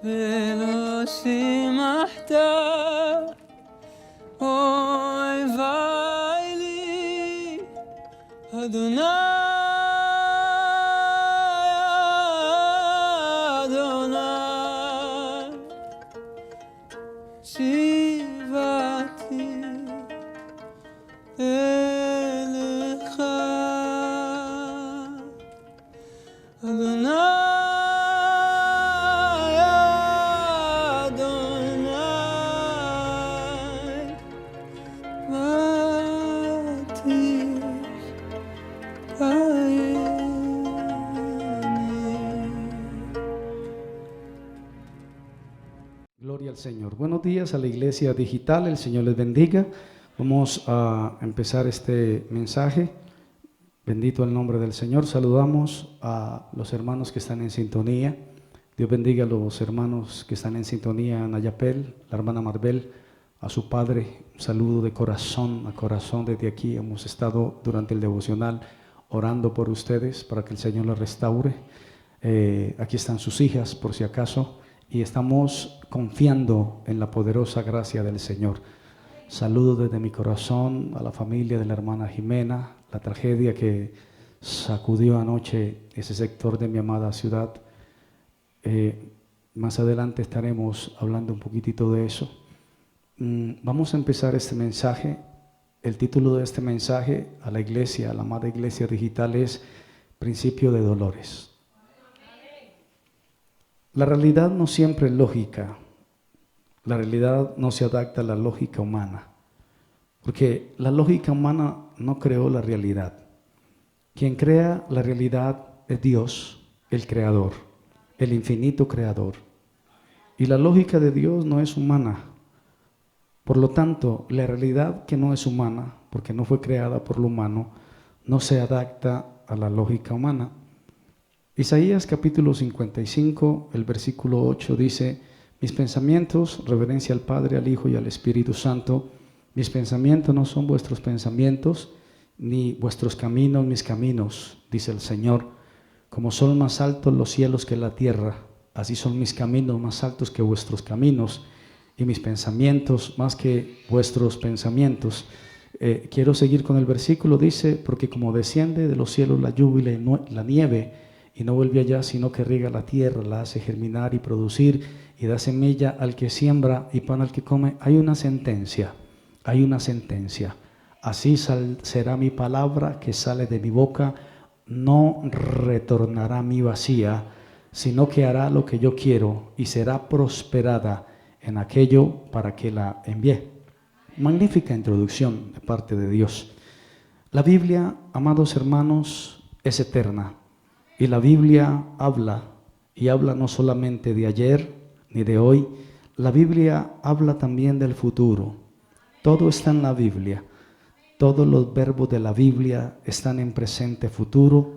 ולא שימחת, אוי ואי לי, אדוני, אדוני, שיבתי אליך, אדוני. Gloria al Señor. Buenos días a la iglesia digital, el Señor les bendiga. Vamos a empezar este mensaje. Bendito el nombre del Señor. Saludamos a los hermanos que están en sintonía. Dios bendiga a los hermanos que están en sintonía, a Nayapel, la hermana Marbel, a su padre. Un saludo de corazón a corazón desde aquí. Hemos estado durante el devocional orando por ustedes para que el Señor los restaure. Aquí están sus hijas, por si acaso. Y estamos confiando en la poderosa gracia del Señor. Saludo desde mi corazón a la familia de la hermana Jimena, la tragedia que sacudió anoche ese sector de mi amada ciudad. Más adelante estaremos hablando un poquitito de eso. Vamos a empezar este mensaje. El título de este mensaje a la iglesia, a la amada iglesia digital, es Principio de Dolores. La realidad no siempre es lógica. La realidad no se adapta a la lógica humana, porque la lógica humana no creó la realidad. Quien crea la realidad es Dios, el creador, el infinito creador. Y la lógica de Dios no es humana. Por lo tanto, la realidad que no es humana, porque no fue creada por lo humano, no se adapta a la lógica humana. Isaías capítulo 55, el versículo 8 dice: mis pensamientos, reverencia al Padre, al Hijo y al Espíritu Santo, mis pensamientos no son vuestros pensamientos, ni vuestros caminos mis caminos, dice el Señor. Como son más altos los cielos que la tierra, así son mis caminos más altos que vuestros caminos, y mis pensamientos más que vuestros pensamientos. Quiero seguir con el versículo, dice: porque como desciende de los cielos la lluvia y la nieve, y no vuelve allá, sino que riega la tierra, la hace germinar y producir, y da semilla al que siembra y pan al que come. Hay una sentencia. Así será mi palabra que sale de mi boca, no retornará a mí vacía, sino que hará lo que yo quiero y será prosperada en aquello para que la envié. Magnífica introducción de parte de Dios. La Biblia, amados hermanos, es eterna. Y la Biblia habla, y habla no solamente de ayer ni de hoy, la Biblia habla también del futuro. Todo está en la Biblia. Todos los verbos de la Biblia están en presente futuro,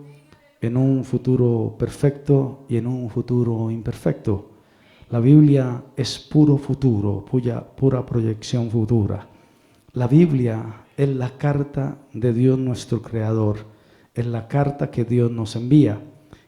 en un futuro perfecto y en un futuro imperfecto. La Biblia es puro futuro, pura proyección futura. La Biblia es la carta de Dios nuestro Creador, es la carta que Dios nos envía.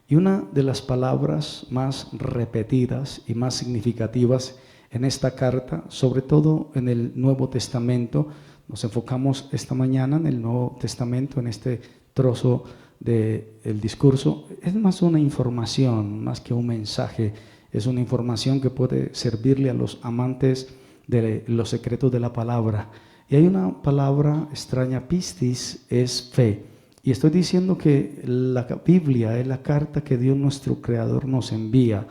Y una de las palabras más repetidas y más significativas en esta carta, sobre todo en el Nuevo Testamento, nos enfocamos esta mañana en el Nuevo Testamento, en este trozo del discurso, es más una información, más que un mensaje, es una información que puede servirle a los amantes de los secretos de la palabra. Y hay una palabra extraña, pistis, es fe. Y estoy diciendo que la Biblia es la carta que Dios nuestro Creador nos envía,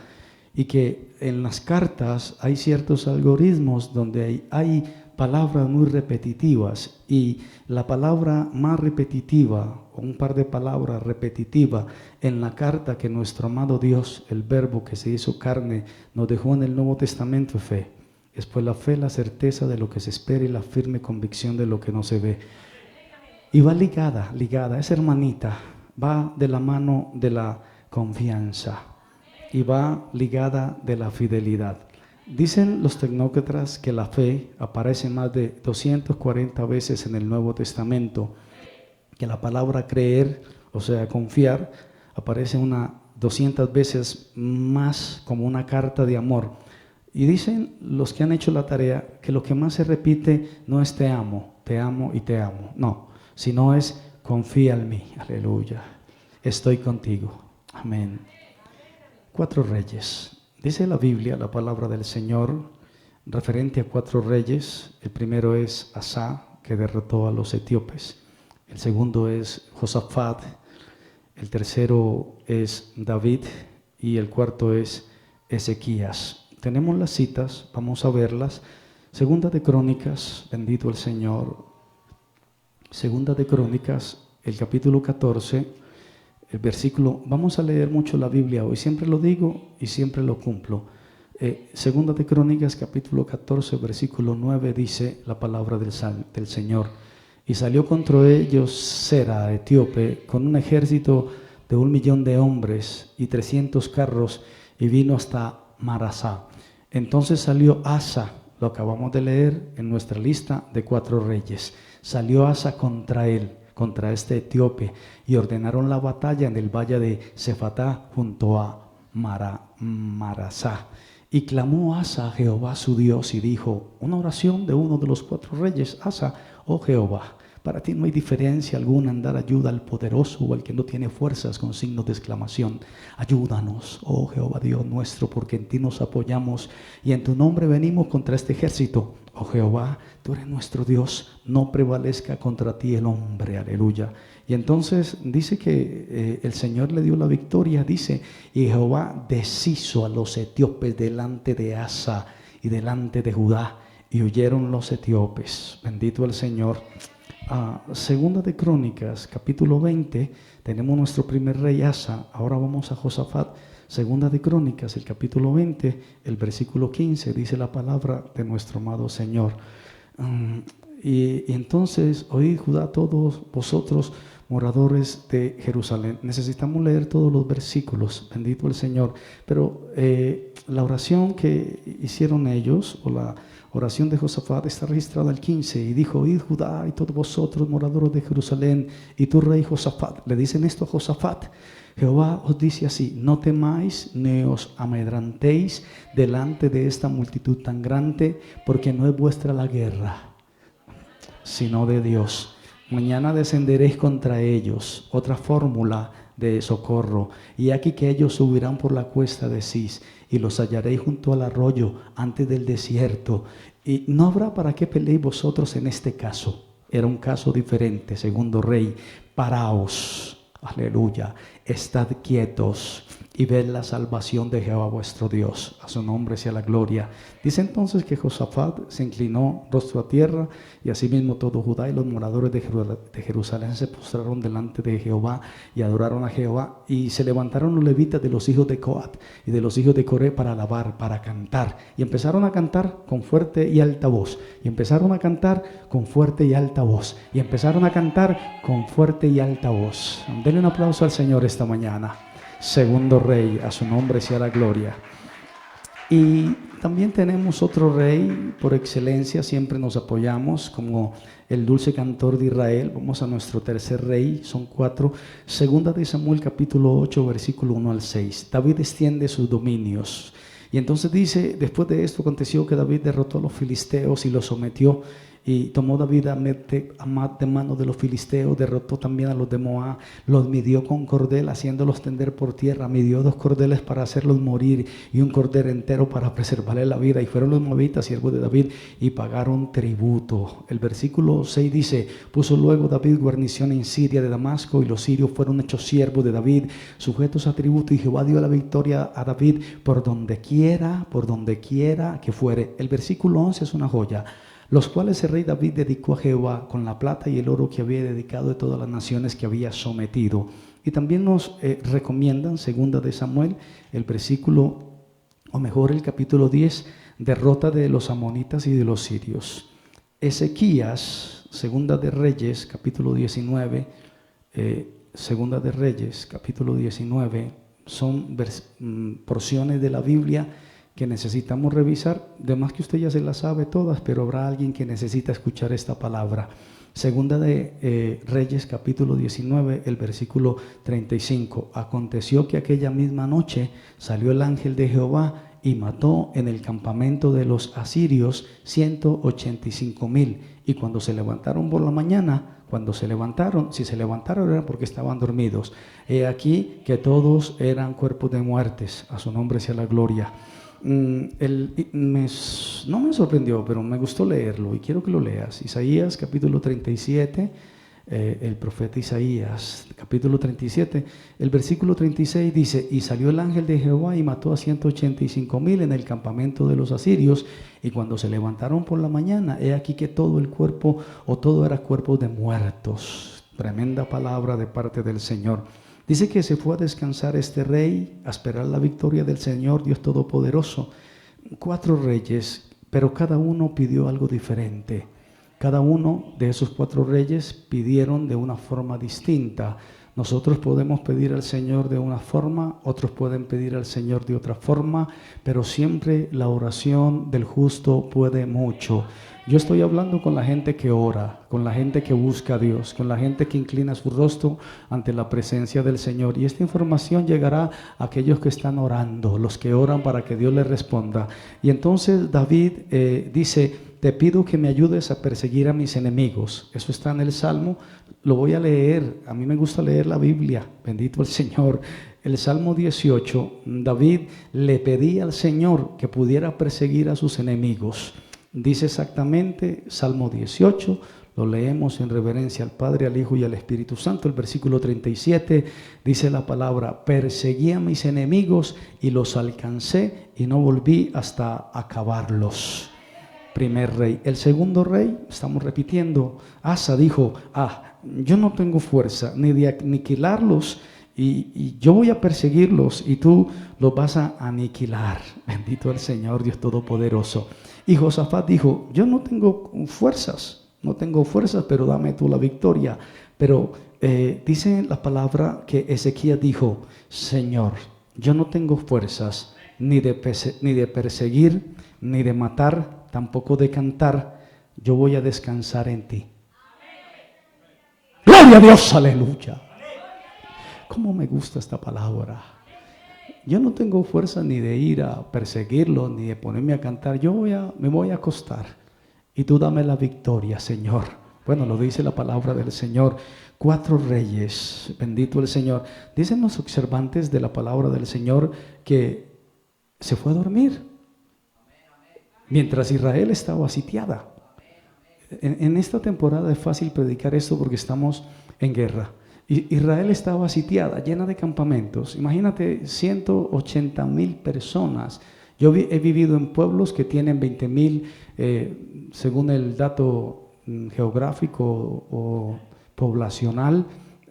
y que en las cartas hay ciertos algoritmos donde hay palabras muy repetitivas, y la palabra más repetitiva, o un par de palabras repetitivas en la carta que nuestro amado Dios, el Verbo que se hizo carne, nos dejó en el Nuevo Testamento, es fe. Después la fe, la certeza de lo que se espera y la firme convicción de lo que no se ve. Y va ligada, esa hermanita, va de la mano de la confianza y va ligada de la fidelidad. Dicen los tecnócratas que la fe aparece más de 240 veces en el Nuevo Testamento, que la palabra creer, o sea, confiar, aparece 200 veces más como una carta de amor. Y dicen los que han hecho la tarea que lo que más se repite no es te amo y te amo. No, sino es confía en mí. Aleluya. Estoy contigo. Amén. 4 reyes. Dice la Biblia, la palabra del Señor, referente a 4 reyes. El primero es Asa, que derrotó a los etíopes. El segundo es Josafat. El tercero es David. Y el cuarto es Ezequías. Tenemos las citas, vamos a verlas. Segunda de Crónicas, bendito el Señor. Segunda de Crónicas, el capítulo 14, el versículo. Vamos a leer mucho la Biblia hoy, siempre lo digo y siempre lo cumplo. Segunda de Crónicas, capítulo 14, versículo 9, dice la palabra del Señor. Y salió contra ellos Sera, etíope, con un ejército de 1,000,000 de hombres y 300 carros, y vino hasta Marasá. Entonces salió Asa, lo acabamos de leer en nuestra lista de 4 reyes. Salió Asa contra él, contra este etíope, y ordenaron la batalla en el valle de Sefatá junto a Marasá. Y clamó Asa a Jehová su Dios y dijo, una oración de uno de los 4 reyes: Asa, oh Jehová, para ti no hay diferencia alguna en dar ayuda al poderoso o al que no tiene fuerzas, con signos de exclamación. Ayúdanos, oh Jehová Dios nuestro, porque en ti nos apoyamos y en tu nombre venimos contra este ejército. Oh Jehová, tú eres nuestro Dios, no prevalezca contra ti el hombre. Aleluya. Y entonces dice que el Señor le dio la victoria. Dice, y Jehová deshizo a los etíopes delante de Asa y delante de Judá, y huyeron los etíopes. Bendito el Señor. Segunda de Crónicas, capítulo 20, tenemos nuestro primer rey Asa. Ahora vamos a Josafat. Segunda de Crónicas, el capítulo 20, el versículo 15, dice la palabra de nuestro amado Señor. Y entonces, oíd Judá, todos vosotros moradores de Jerusalén. Necesitamos leer todos los versículos, bendito el Señor. Pero la oración que hicieron ellos, o la oración de Josafat, está registrada al 15, y dijo, oíd Judá y todos vosotros moradores de Jerusalén, y tu rey Josafat. Le dicen esto a Josafat. Jehová os dice así, no temáis ni os amedrantéis delante de esta multitud tan grande, porque no es vuestra la guerra, sino de Dios. Mañana descenderéis contra ellos. Otra fórmula de socorro. Y aquí que ellos subirán por la cuesta de Cis, y los hallaréis junto al arroyo, antes del desierto. Y no habrá para qué peleéis vosotros en este caso. Era un caso diferente. Segundo rey, paraos. Aleluya, estad quietos y ved la salvación de Jehová vuestro Dios. A su nombre sea la gloria. Dice entonces que Josafat se inclinó rostro a tierra, y asimismo todo Judá y los moradores de Jerusalén se postraron delante de Jehová y adoraron a Jehová. Y se levantaron los levitas de los hijos de Coat y de los hijos de Coré para alabar, para cantar. Y empezaron a cantar con fuerte y alta voz. Y empezaron a cantar con fuerte y alta voz. Y empezaron a cantar con fuerte y alta voz. Denle un aplauso al Señor esta mañana. Segundo rey, a su nombre sea la gloria. Y también tenemos otro rey por excelencia, siempre nos apoyamos como el dulce cantor de Israel. Vamos a nuestro tercer rey, son 4. Segunda de Samuel capítulo 8, versículo 1 al 6. David extiende sus dominios. Y entonces dice, después de esto aconteció que David derrotó a los filisteos y los sometió. Y tomó David a Amat de mano de los filisteos, derrotó también a los de Moab, los midió con cordel, haciéndolos tender por tierra, midió 2 cordeles para hacerlos morir y un cordero entero para preservarle la vida. Y fueron los moabitas siervos de David y pagaron tributo. El versículo 6 dice, puso luego David guarnición en Siria de Damasco, y los sirios fueron hechos siervos de David, sujetos a tributo, y Jehová dio la victoria a David por donde quiera que fuere. El versículo 11 es una joya. Los cuales el rey David dedicó a Jehová con la plata y el oro que había dedicado de todas las naciones que había sometido. Y también nos recomiendan, segunda de Samuel, el versículo, o mejor el capítulo 10, derrota de los amonitas y de los sirios. Ezequías, segunda de Reyes, capítulo 19, segunda de Reyes, capítulo 19, son porciones de la Biblia que necesitamos revisar. De más que usted ya se las sabe todas, pero habrá alguien que necesita escuchar esta palabra. Segunda de Reyes, capítulo 19, el versículo 35. Aconteció que aquella misma noche salió el ángel de Jehová y mató en el campamento de los asirios 185,000. Y cuando se levantaron por la mañana, si se levantaron era porque estaban dormidos. He aquí que todos eran cuerpos de muertes. A su nombre sea la gloria. No me sorprendió, pero me gustó leerlo y quiero que lo leas. Isaías capítulo 37, el profeta Isaías capítulo 37, el versículo 36 dice: y salió el ángel de Jehová y mató a 185,000 en el campamento de los asirios, y cuando se levantaron por la mañana, he aquí que todo el cuerpo, o todo era cuerpo de muertos. Tremenda palabra de parte del Señor. Dice que se fue a descansar este rey, a esperar la victoria del Señor Dios Todopoderoso. 4 reyes, pero cada uno pidió algo diferente. Cada uno de esos 4 reyes pidieron de una forma distinta. Nosotros podemos pedir al Señor de una forma, otros pueden pedir al Señor de otra forma, pero siempre la oración del justo puede mucho. Yo estoy hablando con la gente que ora, con la gente que busca a Dios, con la gente que inclina su rostro ante la presencia del Señor. Y esta información llegará a aquellos que están orando, los que oran para que Dios les responda. Y entonces David dice: te pido que me ayudes a perseguir a mis enemigos. Eso está en el Salmo. Lo voy a leer. A mí me gusta leer la Biblia. Bendito el Señor. El Salmo 18, David le pedía al Señor que pudiera perseguir a sus enemigos. Dice exactamente, Salmo 18, lo leemos en reverencia al Padre, al Hijo y al Espíritu Santo. El versículo 37 dice la palabra: perseguí a mis enemigos y los alcancé y no volví hasta acabarlos. Primer rey. El segundo rey, estamos repitiendo, Asa dijo: yo no tengo fuerza ni de aniquilarlos, y yo voy a perseguirlos y tú los vas a aniquilar. Bendito el Señor Dios Todopoderoso. Y Josafat dijo: yo no tengo fuerzas, pero dame tú la victoria. Pero dice la palabra que Ezequías dijo: Señor, yo no tengo fuerzas ni de perseguir, ni de matar, tampoco de cantar. Yo voy a descansar en ti. Gloria a Dios, aleluya. ¿Cómo me gusta esta palabra? Yo no tengo fuerza ni de ir a perseguirlo, ni de ponerme a cantar. Me voy a acostar y tú dame la victoria, Señor. Bueno, lo dice la palabra del Señor. 4 reyes, bendito el Señor. Dicen los observantes de la palabra del Señor que se fue a dormir mientras Israel estaba sitiada. En esta temporada es fácil predicar esto porque estamos en guerra. Israel estaba sitiada, llena de campamentos. Imagínate, 180,000 personas. Yo he vivido en pueblos que tienen 20,000, según el dato geográfico o poblacional.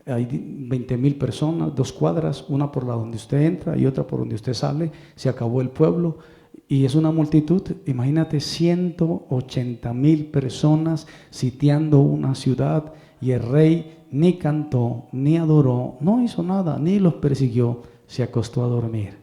Hay 20,000 personas, 2 cuadras, una por la donde usted entra y otra por donde usted sale. Se acabó el pueblo y es una multitud. Imagínate, 180,000 personas sitiando una ciudad, y el rey ni cantó, ni adoró, no hizo nada, ni los persiguió, se acostó a dormir.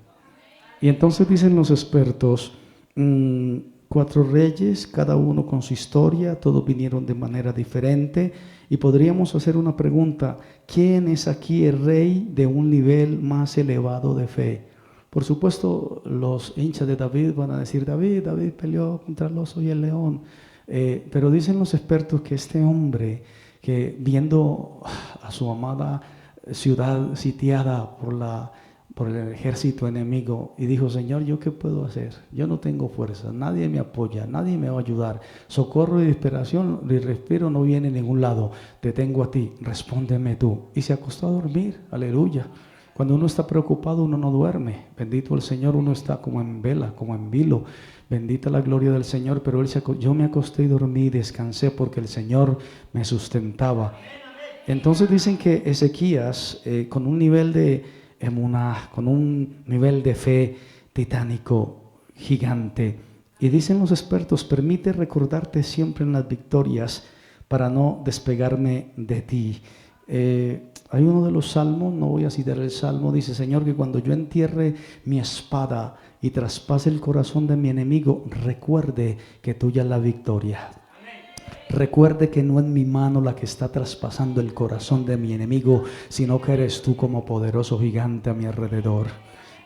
Y entonces dicen los expertos, 4 reyes, cada uno con su historia, todos vinieron de manera diferente, y podríamos hacer una pregunta: ¿quién es aquí el rey de un nivel más elevado de fe? Por supuesto, los hinchas de David van a decir: David peleó contra el oso y el león, pero dicen los expertos que este hombre, que viendo a su amada ciudad sitiada por el ejército enemigo, y dijo: Señor, ¿yo qué puedo hacer? Yo no tengo fuerza, nadie me apoya, nadie me va a ayudar, socorro y desesperación y respiro no viene en ningún lado, te tengo a ti, respóndeme tú. Y se acostó a dormir, aleluya. Cuando uno está preocupado, uno no duerme. Bendito el Señor, uno está como en vela, como en vilo. Bendita la gloria del Señor. Pero yo me acosté y dormí y descansé porque el Señor me sustentaba. Entonces dicen que Ezequías, con un nivel de emuná, con un nivel de fe titánico, gigante. Y dicen los expertos: permite recordarte siempre en las victorias para no despegarme de ti. Hay uno de los salmos, no voy a citar el salmo, dice: Señor, que cuando yo entierre mi espada y traspase el corazón de mi enemigo, recuerde que tuya es la victoria. Recuerde que no es mi mano la que está traspasando el corazón de mi enemigo, sino que eres tú como poderoso gigante a mi alrededor.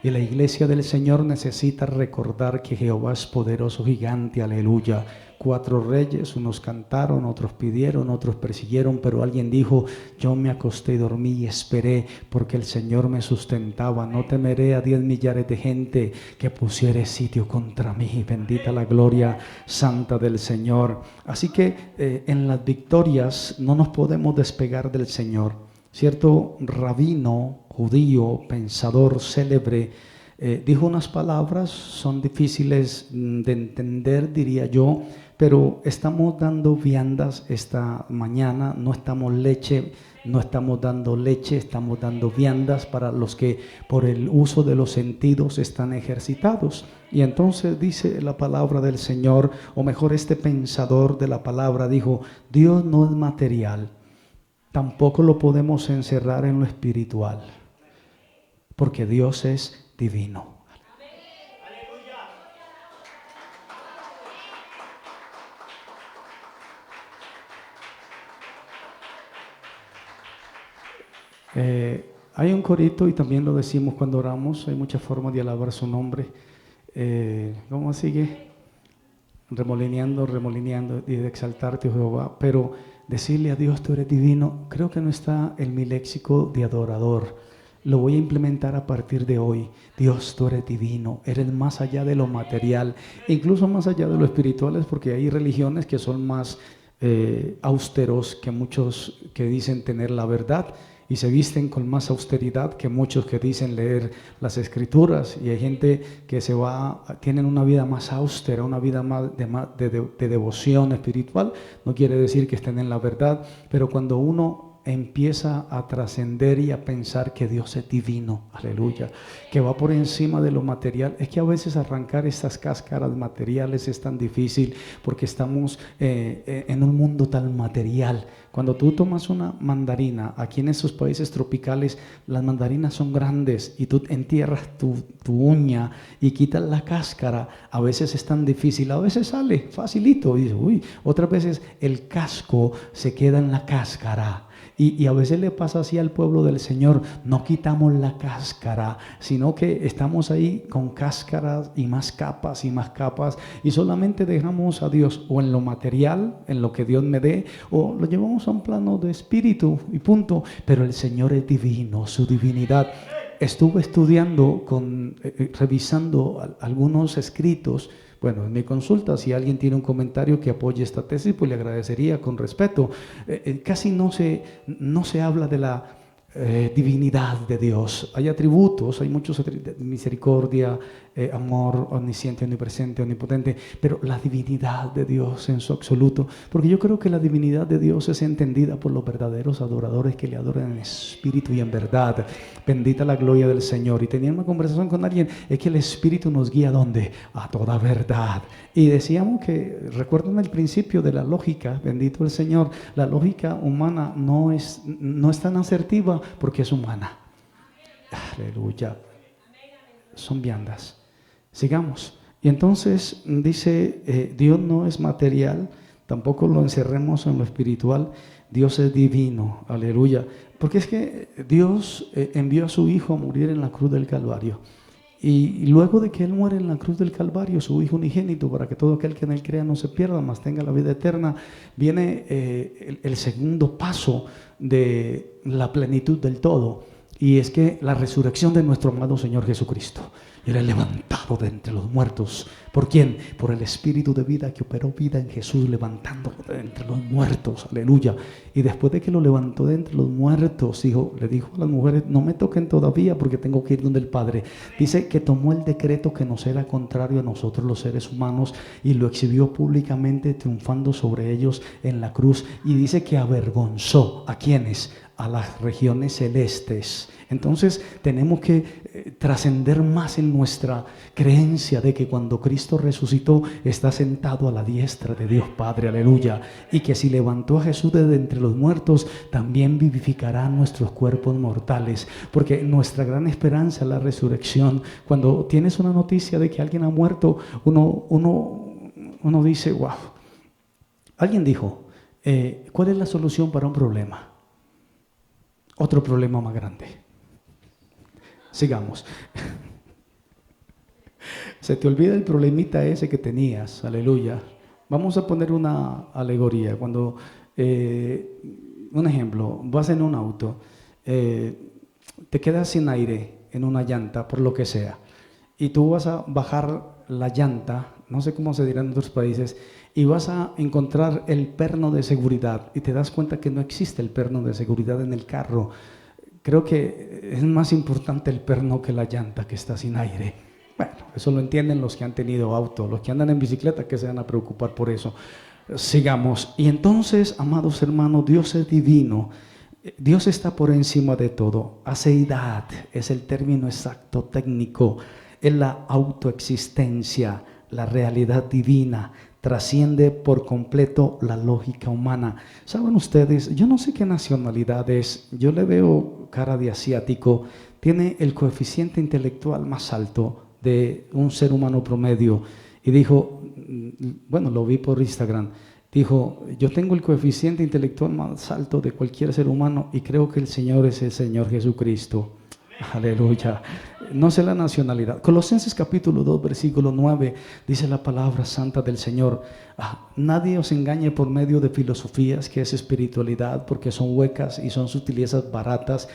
Y la iglesia del Señor necesita recordar que Jehová es poderoso gigante, aleluya. 4 reyes, unos cantaron, otros pidieron, otros persiguieron, pero alguien dijo, yo me acosté y dormí y esperé, porque el Señor me sustentaba. No temeré a 10 millares de gente que pusiere sitio contra mí. Bendita la gloria santa del Señor. Así que en las victorias no nos podemos despegar del Señor. Cierto rabino judío, pensador célebre, dijo unas palabras, son difíciles de entender, diría yo, pero estamos dando viandas esta mañana, no estamos dando leche, estamos dando viandas para los que por el uso de los sentidos están ejercitados. Y entonces dice la palabra del Señor, o mejor este pensador de la palabra dijo, Dios no es material, tampoco lo podemos encerrar en lo espiritual, porque Dios es divino. Hay un corito y también lo decimos cuando oramos, hay muchas formas de alabar su nombre. ¿Cómo sigue? Remolineando y de exaltarte, Jehová, pero decirle a Dios, tú eres divino, creo que no está en mi léxico de adorador. Lo voy a implementar a partir de hoy. Dios, tú eres divino, eres más allá de lo material, incluso más allá de lo espiritual, porque hay religiones que son más austeros que muchos que dicen tener la verdad y se visten con más austeridad que muchos que dicen leer las escrituras, y hay gente que tienen una vida más austera, una vida más de devoción espiritual. No quiere decir que estén en la verdad, pero cuando uno empieza a trascender y a pensar que Dios es divino, aleluya, que va por encima de lo material. Es que a veces arrancar estas cáscaras materiales es tan difícil porque estamos en un mundo tan material. Cuando tú tomas una mandarina, aquí en esos países tropicales, las mandarinas son grandes y tú entierras tu uña y quitas la cáscara. A veces es tan difícil, a veces sale facilito y dices, uy, otras veces el casco se queda en la cáscara. Y a veces le pasa así al pueblo del Señor, no quitamos la cáscara, sino que estamos ahí con cáscaras y más capas y solamente dejamos a Dios o en lo material, en lo que Dios me dé, o lo llevamos a un plano de espíritu y punto. Pero el Señor es divino, su divinidad. Estuve estudiando, revisando algunos escritos. Bueno, en mi consulta, si alguien tiene un comentario que apoye esta tesis, pues le agradecería con respeto. Casi no se habla de la divinidad de Dios. Hay atributos, hay muchos misericordia, amor, omnisciente, omnipresente, omnipotente, pero la divinidad de Dios en su absoluto, porque yo creo que la divinidad de Dios es entendida por los verdaderos adoradores que le adoran en espíritu y en verdad. Bendita la gloria del Señor. Y tenía una conversación con alguien, es que el Espíritu nos guía ¿a dónde? A toda verdad. Y decíamos que, recuerdan el principio de la lógica, bendito el Señor, la lógica humana no es tan asertiva porque es humana. Aleluya. Son viandas. Sigamos. Y entonces dice, Dios no es material, tampoco lo encerremos en lo espiritual. Dios es divino, aleluya. Porque es que Dios envió a su Hijo a morir en la cruz del Calvario. Y luego de que Él muere en la cruz del Calvario, su Hijo unigénito, para que todo aquel que en Él crea no se pierda, mas tenga la vida eterna, viene el segundo paso de la plenitud del todo. Y es que la resurrección de nuestro amado Señor Jesucristo. Él es levantado de entre los muertos. ¿Por quién? Por el Espíritu de vida que operó vida en Jesús, levantándolo de entre los muertos. Aleluya. Y después de que lo levantó de entre los muertos, le dijo a las mujeres, no me toquen todavía porque tengo que ir donde el Padre. Dice que tomó el decreto que nos era contrario a nosotros los seres humanos y lo exhibió públicamente, triunfando sobre ellos en la cruz. Y dice que avergonzó ¿a quiénes? A las regiones celestes. Entonces tenemos que trascender más en nuestra creencia de que cuando Cristo resucitó está sentado a la diestra de Dios Padre, aleluya, y que si levantó a Jesús de entre los muertos, también vivificará nuestros cuerpos mortales, porque nuestra gran esperanza es la resurrección. Cuando tienes una noticia de que alguien ha muerto, uno dice, wow, Alguien dijo, ¿cuál es la solución para un problema? Otro problema más grande. Sigamos. Se te olvida el problemita ese que tenías, aleluya. Vamos a poner una alegoría. Cuando, un ejemplo, vas en un auto, te quedas sin aire en una llanta, por lo que sea, y tú vas a bajar la llanta, no sé cómo se dirá en otros países, y vas a encontrar el perno de seguridad, y te das cuenta que no existe el perno de seguridad en el carro. Creo que es más importante el perno que la llanta que está sin aire. Bueno, eso lo entienden los que han tenido auto, los que andan en bicicleta, que se van a preocupar por eso. Sigamos. Y entonces, amados hermanos, Dios es divino. Dios está por encima de todo. Aceidad es el término exacto técnico. Es la autoexistencia, la realidad divina. Trasciende por completo la lógica humana. ¿Saben ustedes? Yo no sé qué nacionalidad es. Yo le veo cara de asiático. Tiene el coeficiente intelectual más alto de un ser humano promedio. Y dijo, bueno, lo vi por Instagram. Dijo, yo tengo el coeficiente intelectual más alto de cualquier ser humano y creo que el Señor es el Señor Jesucristo. Aleluya. No sé la nacionalidad. Colosenses capítulo 2, versículo 9, dice la palabra santa del Señor. Nadie os engañe por medio de filosofías, que es espiritualidad, porque son huecas y son sutilezas baratas,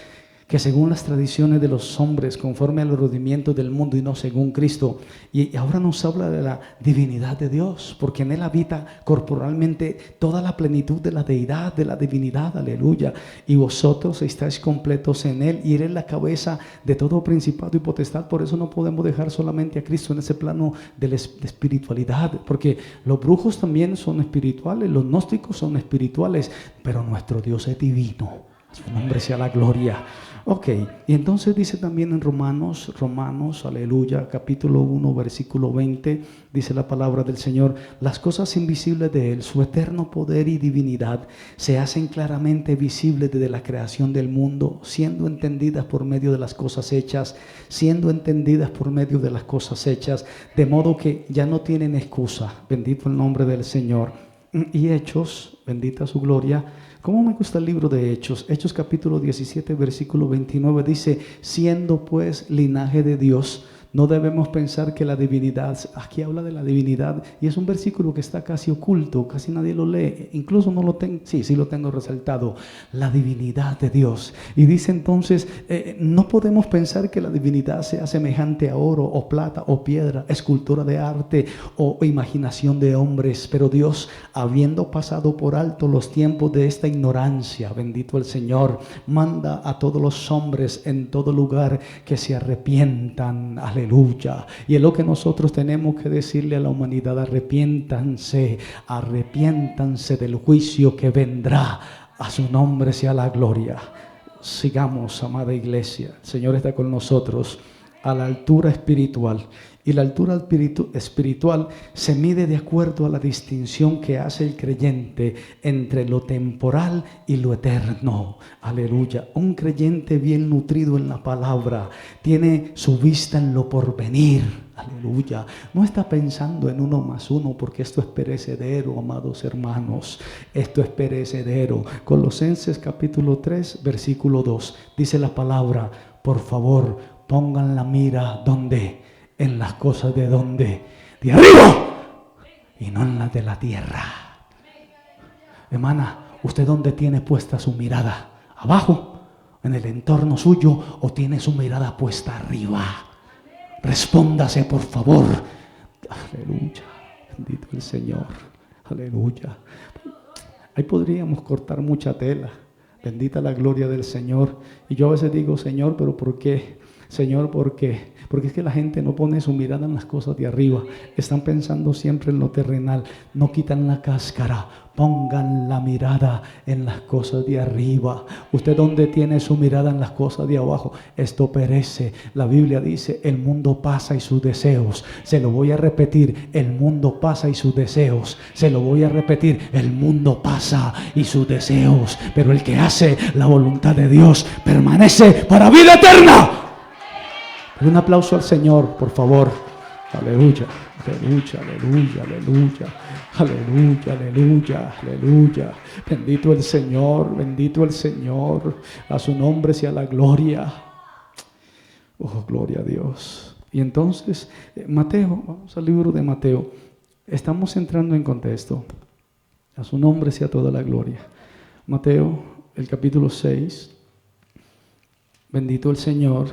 que según las tradiciones de los hombres, conforme al rudimiento del mundo y no según Cristo. Y ahora nos habla de la divinidad de Dios, porque en Él habita corporalmente toda la plenitud de la deidad, de la divinidad, aleluya. Y vosotros estáis completos en Él, y Él es la cabeza de todo principado y potestad. Por eso no podemos dejar solamente a Cristo en ese plano de espiritualidad, porque los brujos también son espirituales, los gnósticos son espirituales, pero nuestro Dios es divino. Su nombre sea la gloria. Ok, y entonces dice también en Romanos, aleluya, capítulo 1, versículo 20, dice la palabra del Señor: las cosas invisibles de Él, su eterno poder y divinidad, se hacen claramente visibles desde la creación del mundo, siendo entendidas por medio de las cosas hechas, de modo que ya no tienen excusa. Bendito el nombre del Señor. Y Hechos, bendita su gloria. ¿Cómo me gusta el libro de Hechos? Hechos capítulo 17, versículo 29 dice: siendo pues linaje de Dios, no debemos pensar que la divinidad, aquí habla de la divinidad, y es un versículo que está casi oculto, casi nadie lo lee, incluso no lo tengo, sí lo tengo resaltado, la divinidad de Dios. Y dice entonces, no podemos pensar que la divinidad sea semejante a oro o plata o piedra, escultura de arte o imaginación de hombres, pero Dios, habiendo pasado por alto los tiempos de esta ignorancia, bendito el Señor, manda a todos los hombres en todo lugar que se arrepientan. Aleluya. Y es lo que nosotros tenemos que decirle a la humanidad: arrepiéntanse del juicio que vendrá. A su nombre sea la gloria. Sigamos, amada iglesia. El Señor está con nosotros a la altura espiritual. Y la altura espiritual se mide de acuerdo a la distinción que hace el creyente entre lo temporal y lo eterno. Aleluya. Un creyente bien nutrido en la palabra tiene su vista en lo porvenir. Aleluya. No está pensando en 1 más 1, porque esto es perecedero, amados hermanos. Esto es perecedero. Colosenses capítulo 3, versículo 2. Dice la palabra: por favor, pongan la mira ¿dónde? En las cosas de ¿dónde? De arriba, y no en las de la tierra. Hermana, ¿usted dónde tiene puesta su mirada? ¿Abajo? ¿En el entorno suyo? ¿O tiene su mirada puesta arriba? Respóndase, por favor. Aleluya. Bendito el Señor. Aleluya. Ahí podríamos cortar mucha tela. Bendita la gloria del Señor. Y yo a veces digo: Señor, ¿pero por qué? Señor, ¿por qué? Porque es que la gente no pone su mirada en las cosas de arriba. Están pensando siempre en lo terrenal. No quitan la cáscara. Pongan la mirada en las cosas de arriba. ¿Usted dónde tiene su mirada? En las cosas de abajo. Esto perece. La Biblia dice: el mundo pasa y sus deseos. Se lo voy a repetir: el mundo pasa y sus deseos. Se lo voy a repetir: el mundo pasa y sus deseos. Pero el que hace la voluntad de Dios permanece para vida eterna. Un aplauso al Señor, por favor. Aleluya, aleluya, aleluya, aleluya, aleluya, aleluya, aleluya. Bendito el Señor, bendito el Señor. A su nombre sea la gloria. Oh, gloria a Dios. Y entonces, Mateo, vamos al libro de Mateo. Estamos entrando en contexto. A su nombre sea toda la gloria. Mateo, el capítulo 6. Bendito el Señor.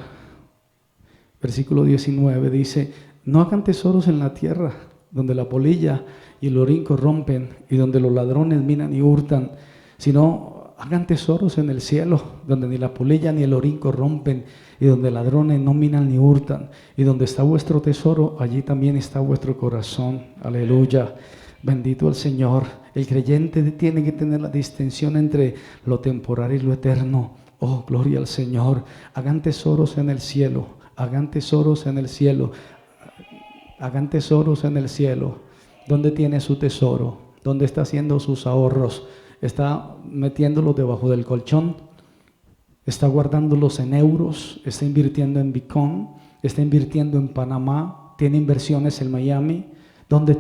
Versículo 19 dice: no hagan tesoros en la tierra, donde la polilla y el orín corrompen, y donde los ladrones minan y hurtan, sino hagan tesoros en el cielo, donde ni la polilla ni el orín corrompen, y donde ladrones no minan ni hurtan, y donde está vuestro tesoro, allí también está vuestro corazón. Aleluya. Bendito el Señor. El creyente tiene que tener la distinción entre lo temporal y lo eterno. Oh, gloria al Señor. Hagan tesoros en el cielo. Hagan tesoros en el cielo. Hagan tesoros en el cielo. ¿Dónde tiene su tesoro? ¿Dónde está haciendo sus ahorros? ¿Está metiéndolos debajo del colchón? ¿Está guardándolos en euros? ¿Está invirtiendo en Bitcoin? ¿Está invirtiendo en Panamá? ¿Tiene inversiones en Miami? ¿Dónde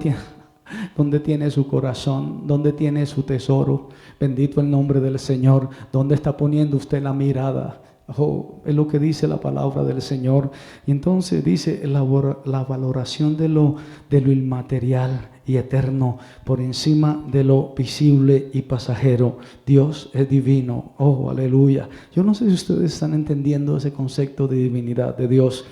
tiene su corazón? ¿Dónde tiene su tesoro? Bendito el nombre del Señor. ¿Dónde está poniendo usted la mirada? Oh, es lo que dice la palabra del Señor. Y entonces dice la valoración de lo inmaterial y eterno por encima de lo visible y pasajero. Dios es divino. Oh, aleluya. Yo no sé si ustedes están entendiendo ese concepto de divinidad de Dios.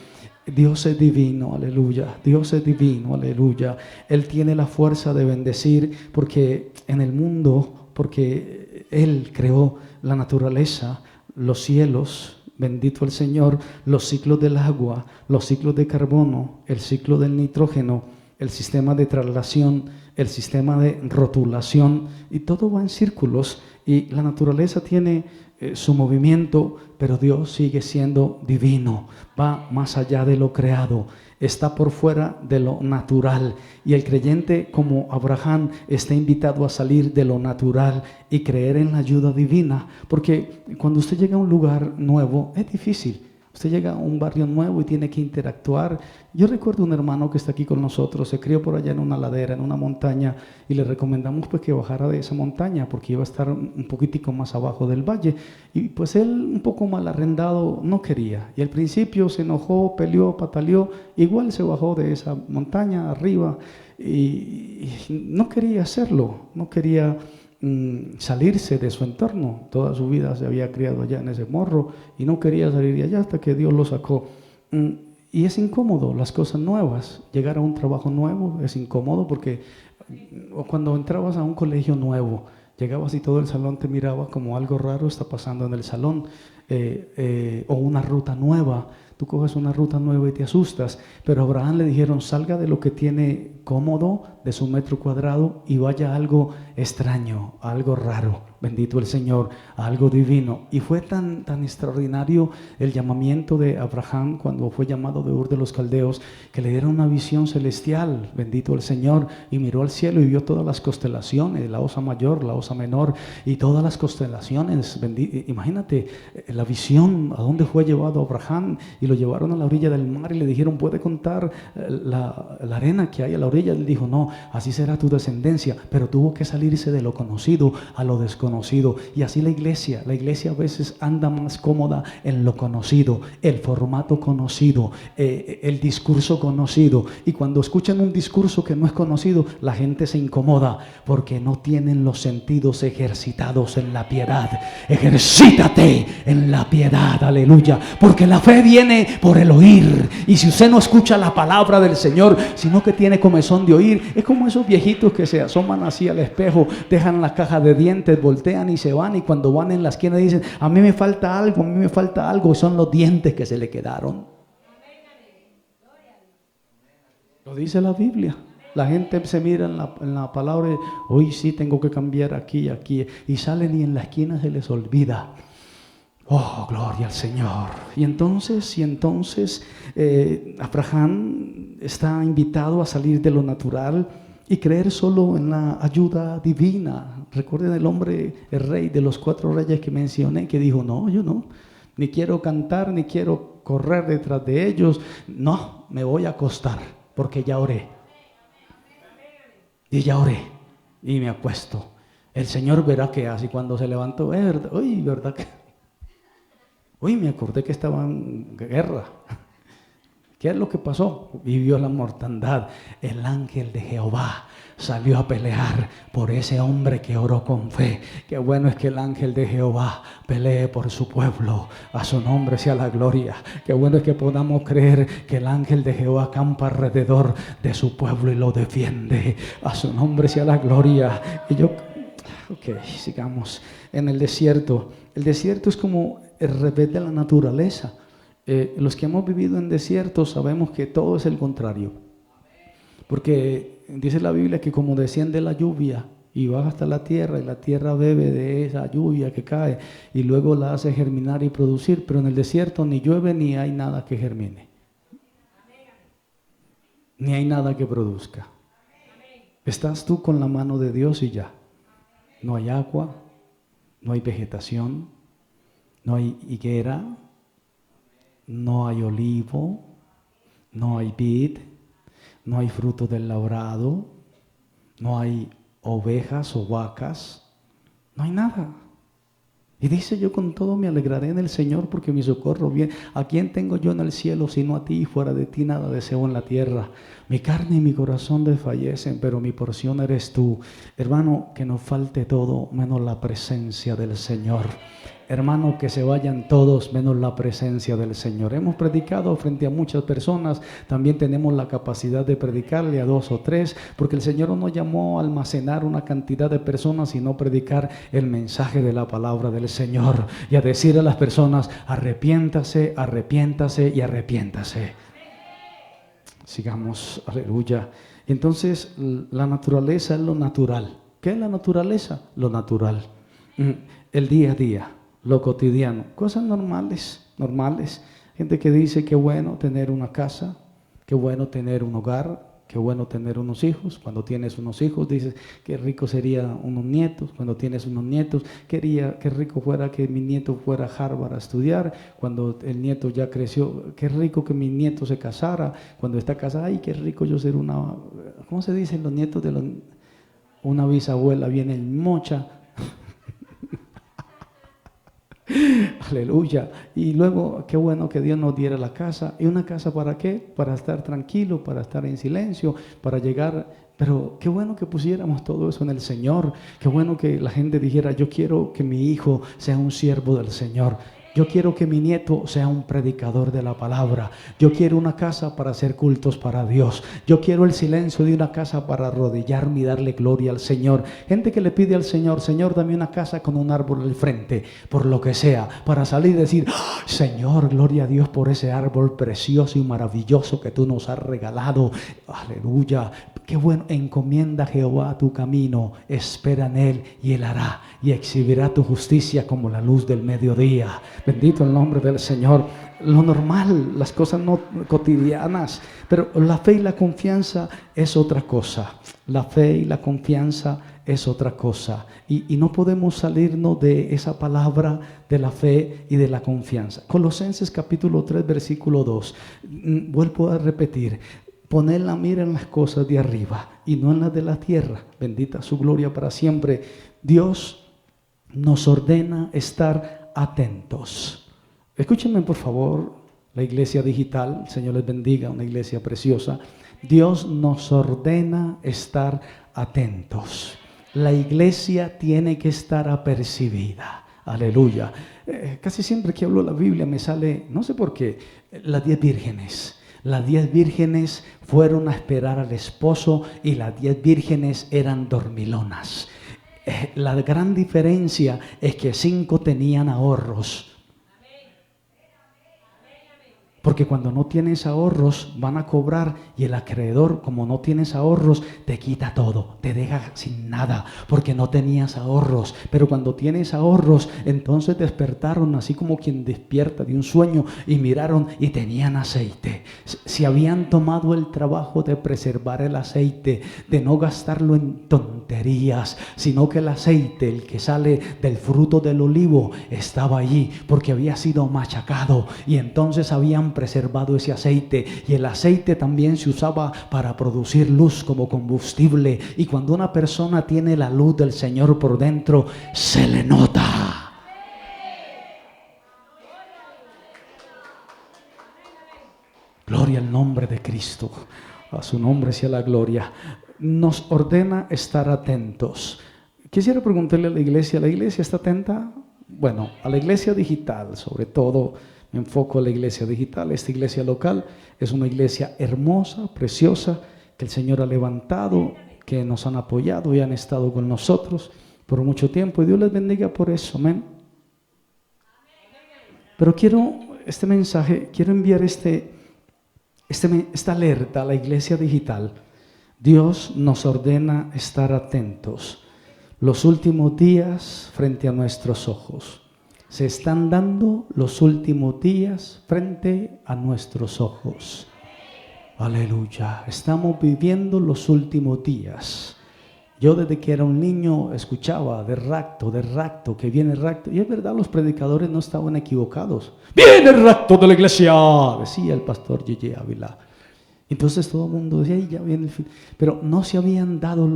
Dios es divino, aleluya. Dios es divino, aleluya. Él tiene la fuerza de bendecir porque en el mundo, porque Él creó la naturaleza, los cielos, bendito el Señor, los ciclos del agua, los ciclos de carbono, el ciclo del nitrógeno, el sistema de traslación, el sistema de rotulación, y todo va en círculos, y la naturaleza tiene su movimiento, pero Dios sigue siendo divino, va más allá de lo creado, está por fuera de lo natural, y el creyente como Abraham está invitado a salir de lo natural y creer en la ayuda divina, porque cuando usted llega a un lugar nuevo es difícil. Usted llega a un barrio nuevo y tiene que interactuar. Yo recuerdo un hermano que está aquí con nosotros, se crió por allá en una ladera, en una montaña, y le recomendamos pues que bajara de esa montaña porque iba a estar un poquitico más abajo del valle. Y pues él, un poco mal arrendado, no quería. Y al principio se enojó, peleó, pataleó, igual se bajó de esa montaña arriba y no quería hacerlo, no quería salirse de su entorno. Toda su vida se había criado allá en ese morro y no quería salir de allá hasta que Dios lo sacó. Y es incómodo las cosas nuevas, llegar a un trabajo nuevo es incómodo porque cuando entrabas a un colegio nuevo, llegabas y todo el salón te miraba como algo raro está pasando en el salón, o una ruta nueva. Tú coges una ruta nueva y te asustas, pero a Abraham le dijeron: salga de lo que tiene cómodo, de su metro cuadrado, y vaya a algo extraño, a algo raro, bendito el Señor, a algo divino. Y fue tan extraordinario el llamamiento de Abraham cuando fue llamado de Ur de los Caldeos, que le dieron una visión celestial, bendito el Señor, y miró al cielo y vio todas las constelaciones, la Osa Mayor, la Osa Menor, y todas las constelaciones. Imagínate la visión, a dónde fue llevado Abraham, y lo llevaron a la orilla del mar y le dijeron: ¿puede contar la arena que hay a la orilla? Él dijo: no, así será tu descendencia. Pero tuvo que salirse de lo conocido a lo desconocido. Y así la iglesia a veces anda más cómoda en lo conocido, el formato conocido, el discurso conocido. Y cuando escuchan un discurso que no es conocido, la gente se incomoda porque no tienen los sentidos ejercitados en la piedad. Ejercítate en la piedad, aleluya, porque la fe viene por el oír. Y si usted no escucha la palabra del Señor, sino que tiene comezón de oír, es como esos viejitos que se asoman así al espejo, dejan la caja de dientes, voltean y se van, y cuando van en la esquina dicen: a mí me falta algo, a mí me falta algo, y son los dientes que se le quedaron. Lo dice la Biblia. La gente se mira en la palabra y: hoy sí tengo que cambiar aquí y aquí, y salen y en la esquina se les olvida. Oh, gloria al Señor. Y entonces Abraham está invitado a salir de lo natural y creer solo en la ayuda divina. Recuerden el hombre, el rey de los 4 reyes que mencioné, que dijo: no, yo no, ni quiero cantar, ni quiero correr detrás de ellos, no, me voy a acostar. porque ya oré. Y ya oré y me acuesto. El Señor verá qué hace. Y cuando se levantó, verdad, uy, verdad que, uy, me acordé que estaba en guerra. ¿Qué es lo que pasó? Vivió la mortandad. El ángel de Jehová salió a pelear por ese hombre que oró con fe. Qué bueno es que el ángel de Jehová pelee por su pueblo. A su nombre sea la gloria. Qué bueno es que podamos creer que el ángel de Jehová campa alrededor de su pueblo y lo defiende. A su nombre sea la gloria. Y yo, ok, sigamos. En el desierto. El desierto es como el revés de la naturaleza. Los que hemos vivido en desiertos sabemos que todo es el contrario. Porque dice la Biblia que como desciende la lluvia y baja hasta la tierra y la tierra bebe de esa lluvia que cae y luego la hace germinar y producir, pero en el desierto ni llueve ni hay nada que germine. Ni hay nada que produzca. Estás tú con la mano de Dios y ya. No hay agua, no hay vegetación, no hay higuera, no hay olivo, no hay vid, no hay fruto del labrado, no hay ovejas o vacas, no hay nada. Y dice: yo con todo me alegraré en el Señor, porque mi socorro viene. ¿A quién tengo yo en el cielo sino a ti? Y fuera de ti nada deseo en la tierra. Mi carne y mi corazón desfallecen, pero mi porción eres tú. Hermano, que nos falte todo menos la presencia del Señor. Hermano, que se vayan todos menos la presencia del Señor. Hemos predicado frente a muchas personas, también tenemos la capacidad de predicarle a 2 o 3, porque el Señor no nos llamó a almacenar una cantidad de personas, sino predicar el mensaje de la palabra del Señor y a decir a las personas: arrepiéntase, arrepiéntase y arrepiéntase. Sigamos, aleluya. Entonces, la naturaleza es lo natural. ¿Qué es la naturaleza? Lo natural. El día a día. Lo cotidiano, cosas normales. Gente que dice: qué bueno tener una casa, qué bueno tener un hogar, qué bueno tener unos hijos. Cuando tienes unos hijos dices: qué rico sería unos nietos. Cuando tienes unos nietos, qué rico fuera que mi nieto fuera a Harvard a estudiar. Cuando el nieto ya creció, qué rico que mi nieto se casara. Cuando está casada, ay, qué rico yo ser una, ¿cómo se dicen los nietos de una bisabuela? Viene mocha. Aleluya. Y luego, qué bueno que Dios nos diera la casa. ¿Y una casa para qué? Para estar tranquilo, para estar en silencio, para llegar. Pero qué bueno que pusiéramos todo eso en el Señor. Qué bueno que la gente dijera: yo quiero que mi hijo sea un siervo del Señor. Yo quiero que mi nieto sea un predicador de la palabra. Yo quiero una casa para hacer cultos para Dios. Yo quiero el silencio de una casa para arrodillarme y darle gloria al Señor. Gente que le pide al Señor: Señor, dame una casa con un árbol al frente, por lo que sea, para salir y decir: ¡Oh, Señor, gloria a Dios por ese árbol precioso y maravilloso que tú nos has regalado! Aleluya. Qué bueno. Encomienda a Jehová tu camino, espera en Él y Él hará y exhibirá tu justicia como la luz del mediodía. Bendito el nombre del Señor. Lo normal, las cosas no cotidianas, pero la fe y la confianza es otra cosa. La fe y la confianza es otra cosa. Y no podemos salirnos de esa palabra de la fe y de la confianza. Colosenses capítulo 3, versículo 2. Vuelvo a repetir: poner la mira en las cosas de arriba y no en las de la tierra. Bendita su gloria para siempre. Dios nos ordena estar atentos. Escúchenme por favor, la iglesia digital, el Señor les bendiga, una iglesia preciosa. Dios nos ordena estar atentos. La iglesia tiene que estar apercibida. Aleluya. Casi siempre que hablo de la Biblia me sale, no sé por qué, las 10 vírgenes. Las 10 vírgenes fueron a esperar al esposo y las 10 vírgenes eran dormilonas. La gran diferencia es que 5 tenían ahorros. Porque cuando no tienes ahorros van a cobrar y el acreedor, como no tienes ahorros, te quita todo, te deja sin nada porque no tenías ahorros. Pero cuando tienes ahorros, entonces despertaron así como quien despierta de un sueño y miraron y tenían aceite. Si habían tomado el trabajo de preservar el aceite, de no gastarlo en tonterías, sino que el aceite, el que sale del fruto del olivo, estaba allí porque había sido machacado y entonces habían preservado ese aceite, y el aceite también se usaba para producir luz como combustible, y cuando una persona tiene la luz del Señor por dentro, se le nota. Gloria al nombre de Cristo, a su nombre sea la gloria. Nos ordena estar atentos. Quisiera preguntarle a ¿la iglesia está atenta? Bueno, a la iglesia digital, sobre todo me enfoco en la iglesia digital. Esta iglesia local es una iglesia hermosa, preciosa, que el Señor ha levantado, que nos han apoyado y han estado con nosotros por mucho tiempo, y Dios les bendiga por eso, amén. Pero quiero enviar esta alerta a la iglesia digital. Dios nos ordena estar atentos. Los últimos días frente a nuestros ojos. Se están dando los últimos días frente a nuestros ojos. Aleluya. Estamos viviendo los últimos días. Yo desde que era un niño escuchaba de rapto, que viene el rapto. Y es verdad, los predicadores no estaban equivocados. ¡Viene el rapto de la iglesia!, decía el pastor Gigi Ávila. Entonces todo el mundo decía, ya viene el fin. Pero no se habían dado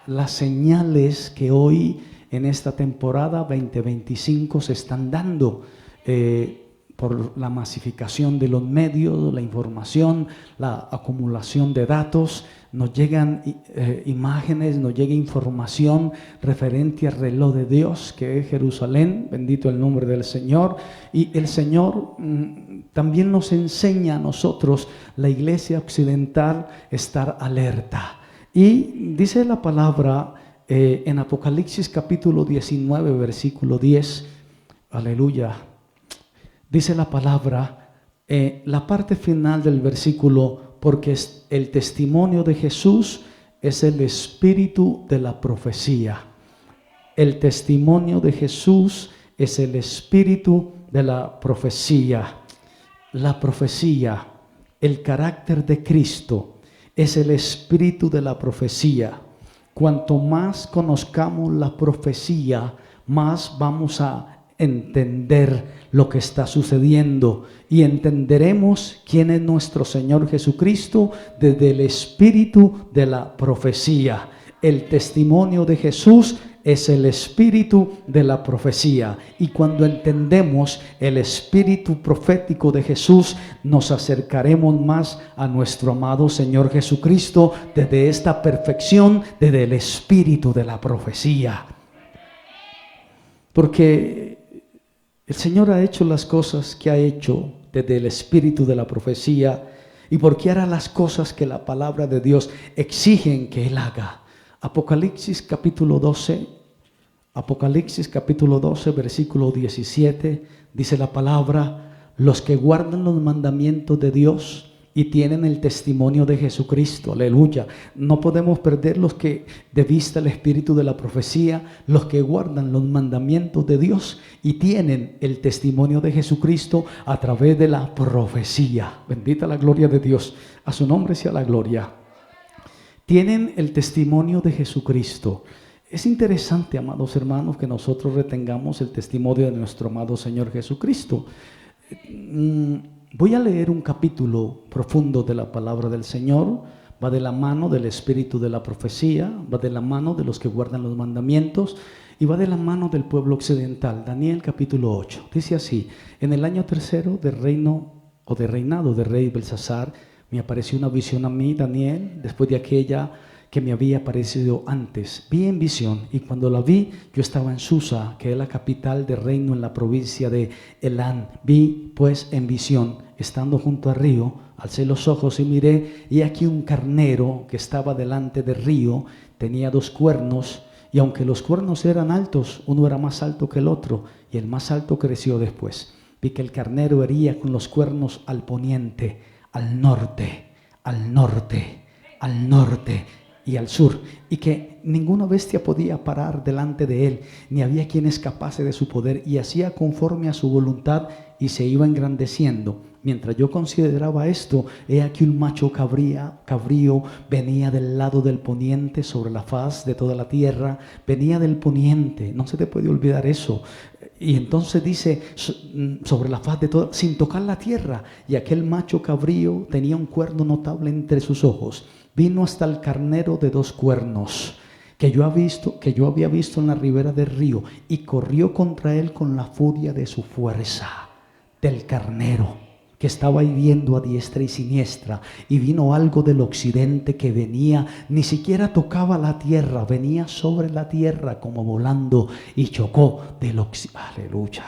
las señales que hoy en esta temporada 2025 se están dando por la masificación de los medios, la información, la acumulación de datos. Nos llegan imágenes, nos llega información referente al reloj de Dios, que es Jerusalén, bendito el nombre del Señor. Y el Señor también nos enseña a nosotros, la iglesia occidental, estar alerta. Y dice la palabra en Apocalipsis capítulo 19, versículo 10, aleluya, dice la palabra, la parte final del versículo, porque el testimonio de Jesús es el espíritu de la profecía. El testimonio de Jesús es el espíritu de la profecía. La profecía, el carácter de Cristo, es el espíritu de la profecía. Cuanto más conozcamos la profecía, más vamos a entender lo que está sucediendo, y entenderemos quién es nuestro Señor Jesucristo desde el espíritu de la profecía. El testimonio de Jesús es el espíritu de la profecía, y cuando entendemos el espíritu profético de Jesús, nos acercaremos más a nuestro amado Señor Jesucristo desde esta perfección, desde el espíritu de la profecía. Porque el Señor ha hecho las cosas que ha hecho desde el espíritu de la profecía, y porque hará las cosas que la palabra de Dios exigen que Él haga. Apocalipsis capítulo 12, versículo 17, dice la palabra: los que guardan los mandamientos de Dios y tienen el testimonio de Jesucristo. Aleluya. No podemos perder de vista el espíritu de la profecía, los que guardan los mandamientos de Dios y tienen el testimonio de Jesucristo a través de la profecía. Bendita la gloria de Dios. A su nombre sea la gloria. Tienen el testimonio de Jesucristo. Es interesante, amados hermanos, que nosotros retengamos el testimonio de nuestro amado Señor Jesucristo. Voy a leer un capítulo profundo de la palabra del Señor. Va de la mano del espíritu de la profecía, va de la mano de los que guardan los mandamientos, y va de la mano del pueblo occidental. Daniel capítulo 8. Dice así: en el año tercero del reinado del rey Belsasar, me apareció una visión a mí, Daniel, después de aquella que me había aparecido antes. Vi en visión, y cuando la vi, yo estaba en Susa, que es la capital del reino en la provincia de Elán. Vi pues en visión, estando junto al río, alcé los ojos y miré, y aquí un carnero que estaba delante del río, tenía 2 cuernos, y aunque los cuernos eran altos, uno era más alto que el otro, y el más alto creció después. Vi que el carnero hería con los cuernos al poniente, al norte, al norte, al norte, y al sur, y que ninguna bestia podía parar delante de él, ni había quien escapase de su poder, y hacía conforme a su voluntad y se iba engrandeciendo. Mientras yo consideraba esto, he aquí un macho cabrío venía del lado del poniente sobre la faz de toda la tierra, venía del poniente, no se te puede olvidar eso. Y entonces dice, sobre la faz de toda, sin tocar la tierra, y aquel macho cabrío tenía un cuerno notable entre sus ojos. Vino hasta el carnero de 2 cuernos, que yo había visto en la ribera del río, y corrió contra él con la furia de su fuerza, del carnero, que estaba hiriendo a diestra y siniestra. Y vino algo del occidente que venía, ni siquiera tocaba la tierra, venía sobre la tierra como volando, y chocó del occidente. Aleluya.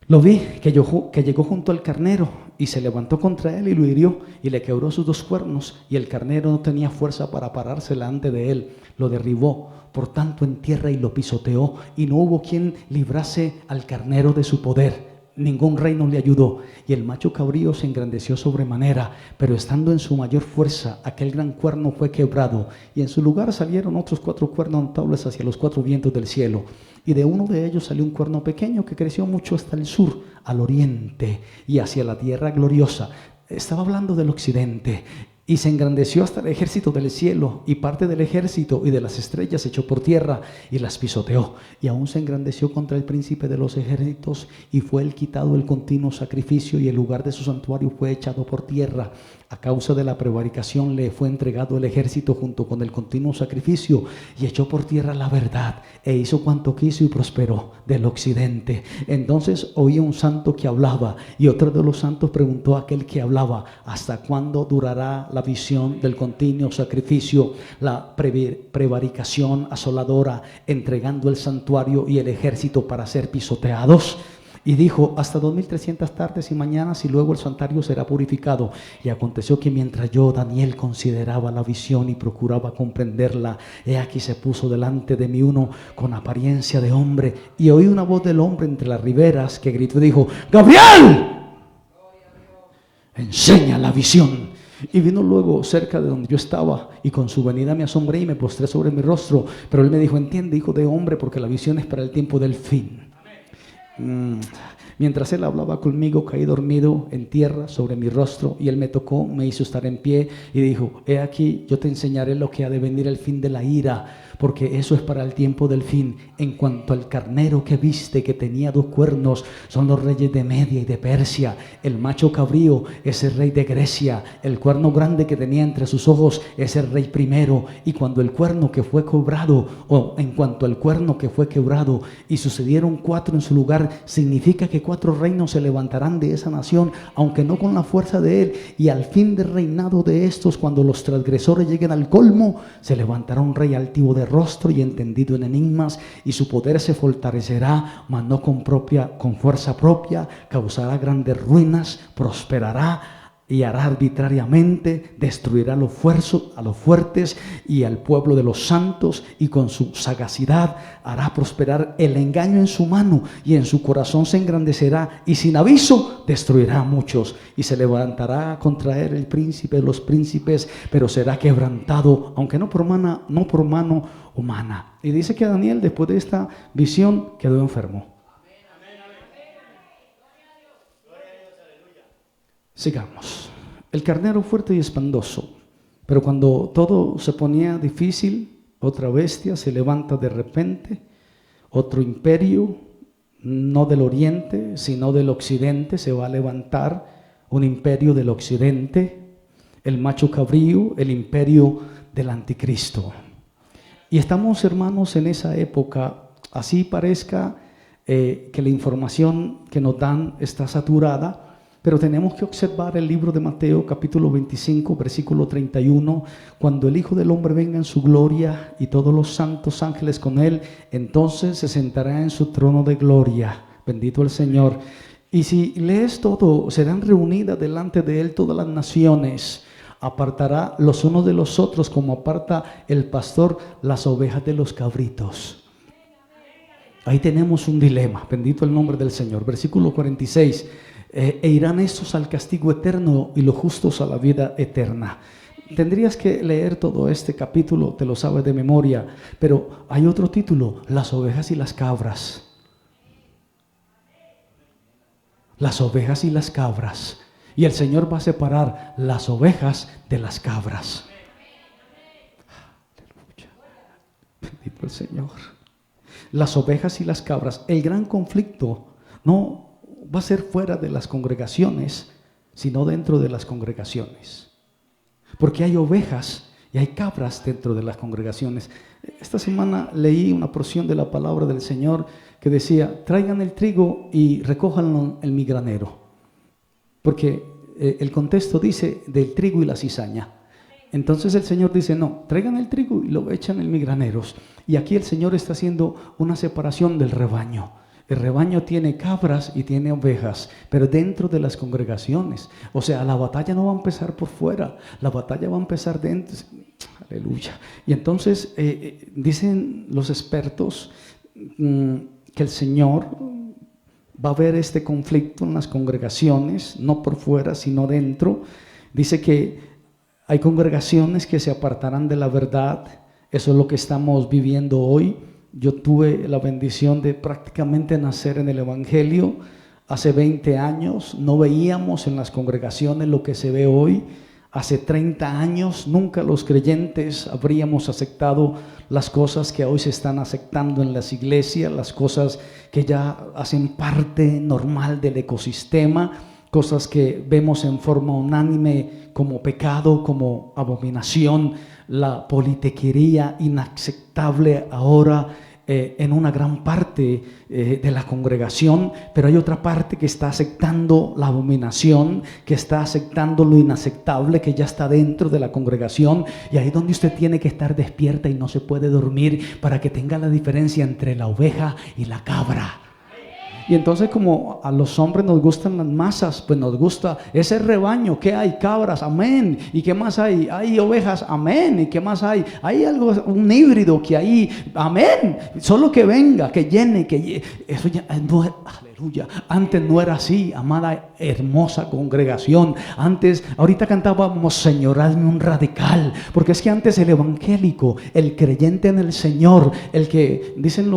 Lo vi que llegó junto al carnero y se levantó contra él y lo hirió y le quebró sus 2 cuernos, y el carnero no tenía fuerza para pararse delante de él. Lo derribó por tanto en tierra y lo pisoteó, y no hubo quien librase al carnero de su poder. Ningún reino le ayudó, y el macho cabrío se engrandeció sobremanera, pero estando en su mayor fuerza, aquel gran cuerno fue quebrado, y en su lugar salieron otros 4 cuernos notables hacia los 4 vientos del cielo. Y de uno de ellos salió un cuerno pequeño que creció mucho hasta el sur, al oriente, y hacia la tierra gloriosa. Estaba hablando del occidente. Y se engrandeció hasta el ejército del cielo, y parte del ejército y de las estrellas echó por tierra y las pisoteó. Y aún se engrandeció contra el príncipe de los ejércitos, y fue él quitado el continuo sacrificio, y el lugar de su santuario fue echado por tierra. A causa de la prevaricación le fue entregado el ejército junto con el continuo sacrificio, y echó por tierra la verdad, e hizo cuanto quiso y prosperó del occidente. Entonces oía un santo que hablaba, y otro de los santos preguntó a aquel que hablaba: ¿hasta cuándo durará la visión del continuo sacrificio, la prevaricación asoladora, entregando el santuario y el ejército para ser pisoteados? Y dijo: hasta 2300 tardes y mañanas, y luego el santuario será purificado. Y aconteció que mientras yo, Daniel, consideraba la visión y procuraba comprenderla, he aquí se puso delante de mí uno con apariencia de hombre, y oí una voz del hombre entre las riberas que gritó y dijo: ¡Gabriel! Enseña la visión. Y vino luego cerca de donde yo estaba, y con su venida me asombré y me postré sobre mi rostro. Pero él me dijo: entiende, hijo de hombre, porque la visión es para el tiempo del fin. Mientras él hablaba conmigo, caí dormido en tierra sobre mi rostro, y él me tocó, me hizo estar en pie y dijo: he aquí, yo te enseñaré lo que ha de venir el fin de la ira, porque eso es para el tiempo del fin. En cuanto al carnero que viste, que tenía 2 cuernos, son los reyes de Media y de Persia. El macho cabrío es el rey de Grecia. El cuerno grande que tenía entre sus ojos es el rey primero. Y cuando el cuerno que fue quebrado, en cuanto al cuerno que fue quebrado, y sucedieron 4 en su lugar, significa que 4 reinos se levantarán de esa nación, aunque no con la fuerza de él. Y al fin del reinado de estos, cuando los transgresores lleguen al colmo, se levantará un rey altivo de rostro y entendido en enigmas, y su poder se fortalecerá, mas no con fuerza propia. Causará grandes ruinas, prosperará y hará arbitrariamente, destruirá a los fuertes y al pueblo de los santos, y con su sagacidad hará prosperar el engaño en su mano, y en su corazón se engrandecerá, y sin aviso destruirá a muchos. Y se levantará contra él el príncipe de los príncipes, pero será quebrantado, aunque no por mano humana. Y dice que Daniel, después de esta visión, quedó enfermo. Sigamos. El carnero fuerte y espantoso, pero cuando todo se ponía difícil, otra bestia se levanta de repente, otro imperio, no del oriente, sino del occidente, se va a levantar, un imperio del occidente, el macho cabrío, el imperio del anticristo. Y estamos, hermanos, en esa época. Así parezca que la información que nos dan está saturada, pero tenemos que observar el libro de Mateo capítulo 25 versículo 31: cuando el Hijo del Hombre venga en su gloria y todos los santos ángeles con él, entonces se sentará en su trono de gloria. Bendito el Señor. Y si lees todo, serán reunidas delante de él todas las naciones. Apartará los unos de los otros, como aparta el pastor las ovejas de los cabritos. Ahí tenemos un dilema. Bendito el nombre del Señor. Versículo 46: e irán estos al castigo eterno, y los justos a la vida eterna. Tendrías que leer todo este capítulo, te lo sabes de memoria, pero hay otro título, las ovejas y las cabras. Las ovejas y las cabras. Y el Señor va a separar las ovejas de las cabras. Aleluya. Bendito el Señor. Las ovejas y las cabras. El gran conflicto no va a ser fuera de las congregaciones, sino dentro de las congregaciones. Porque hay ovejas y hay cabras dentro de las congregaciones. Esta semana leí una porción de la palabra del Señor que decía, traigan el trigo y recójanlo en mi granero. Porque el contexto dice del trigo y la cizaña. Entonces el Señor dice, no, traigan el trigo y lo echan en mis graneros. Y aquí el Señor está haciendo una separación del rebaño. El rebaño tiene cabras y tiene ovejas, pero dentro de las congregaciones. O sea, la batalla no va a empezar por fuera, la batalla va a empezar dentro. Aleluya. Y entonces dicen los expertos que el Señor va a ver este conflicto en las congregaciones, no por fuera, sino dentro. Dice que hay congregaciones que se apartarán de la verdad. Eso es lo que estamos viviendo hoy. Yo tuve la bendición de prácticamente nacer en el Evangelio hace 20 años. No veíamos en las congregaciones lo que se ve hoy. Hace 30 años nunca los creyentes habríamos aceptado las cosas que hoy se están aceptando en las iglesias, las cosas que ya hacen parte normal del ecosistema, cosas que vemos en forma unánime como pecado, como abominación, la politiquería inaceptable ahora en una gran parte de la congregación, pero hay otra parte que está aceptando la abominación, que está aceptando lo inaceptable, que ya está dentro de la congregación, y ahí es donde usted tiene que estar despierta y no se puede dormir para que tenga la diferencia entre la oveja y la cabra. Y entonces, como a los hombres nos gustan las masas, pues nos gusta ese rebaño. ¿Qué hay? Cabras, amén. ¿Y qué más hay? Hay ovejas, amén. ¿Y qué más hay? Hay algo, un híbrido que hay, amén. Solo que venga, que llene, eso ya no es, aleluya. Antes no era así, amada, hermosa congregación. Antes, ahorita cantábamos, Señor, hazme un radical. Porque es que antes el evangélico, el creyente en el Señor, el que, dicen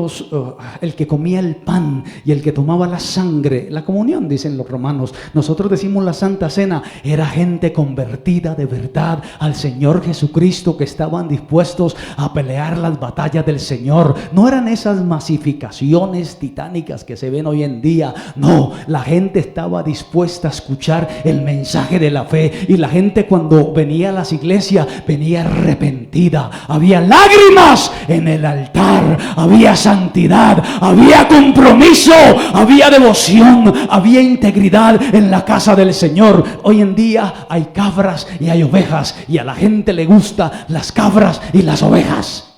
el que comía el pan y el que tomaba la sangre, la comunión, dicen los romanos, nosotros decimos la Santa Cena, era gente convertida de verdad al Señor Jesucristo, que estaban dispuestos a pelear las batallas del Señor. No eran esas masificaciones titánicas que se ven hoy en día, no, la gente estaba dispuesta a escuchar el mensaje de la fe, y la gente cuando venía a las iglesias venía arrepentida, había lágrimas en el altar, había santidad, había compromiso, había devoción, había integridad en la casa del Señor. Hoy en día hay cabras y hay ovejas, y a la gente le gustan las cabras y las ovejas.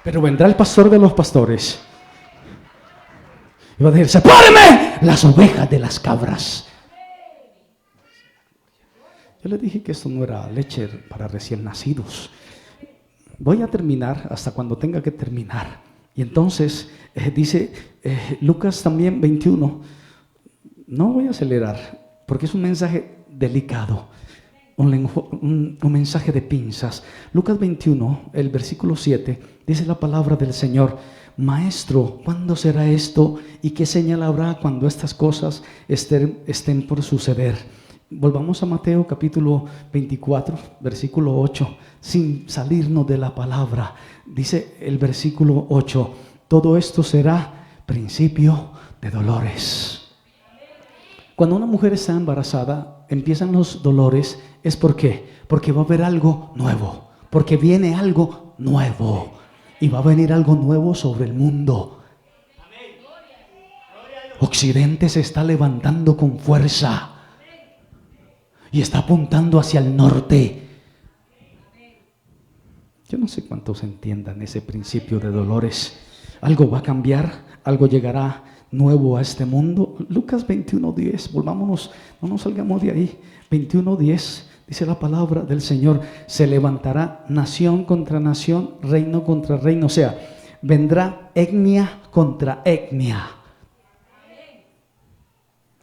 Pero vendrá el pastor de los pastores y va a decir, sepáreme las ovejas de las cabras. Yo le dije que esto no era leche para recién nacidos. Voy a terminar hasta cuando tenga que terminar. Y entonces dice Lucas también 21, no voy a acelerar porque es un mensaje delicado, un mensaje de pinzas. Lucas 21, el versículo 7, dice la palabra del Señor, Maestro, ¿cuándo será esto? ¿Y qué señal habrá cuando estas cosas estén por suceder? Volvamos a Mateo capítulo 24, versículo 8, sin salirnos de la palabra. Dice el versículo 8, todo esto será principio de dolores. Cuando una mujer está embarazada, empiezan los dolores, ¿es por qué? Porque va a haber algo nuevo, porque viene algo nuevo, y va a venir algo nuevo sobre el mundo. Occidente se está levantando con fuerza y está apuntando hacia el norte. Yo no sé cuántos entiendan ese principio de dolores. Algo va a cambiar, algo llegará nuevo a este mundo. Lucas 21:10, volvámonos, no nos salgamos de ahí. 21:10, dice la palabra del Señor, se levantará nación contra nación, reino contra reino. O sea, vendrá etnia contra etnia.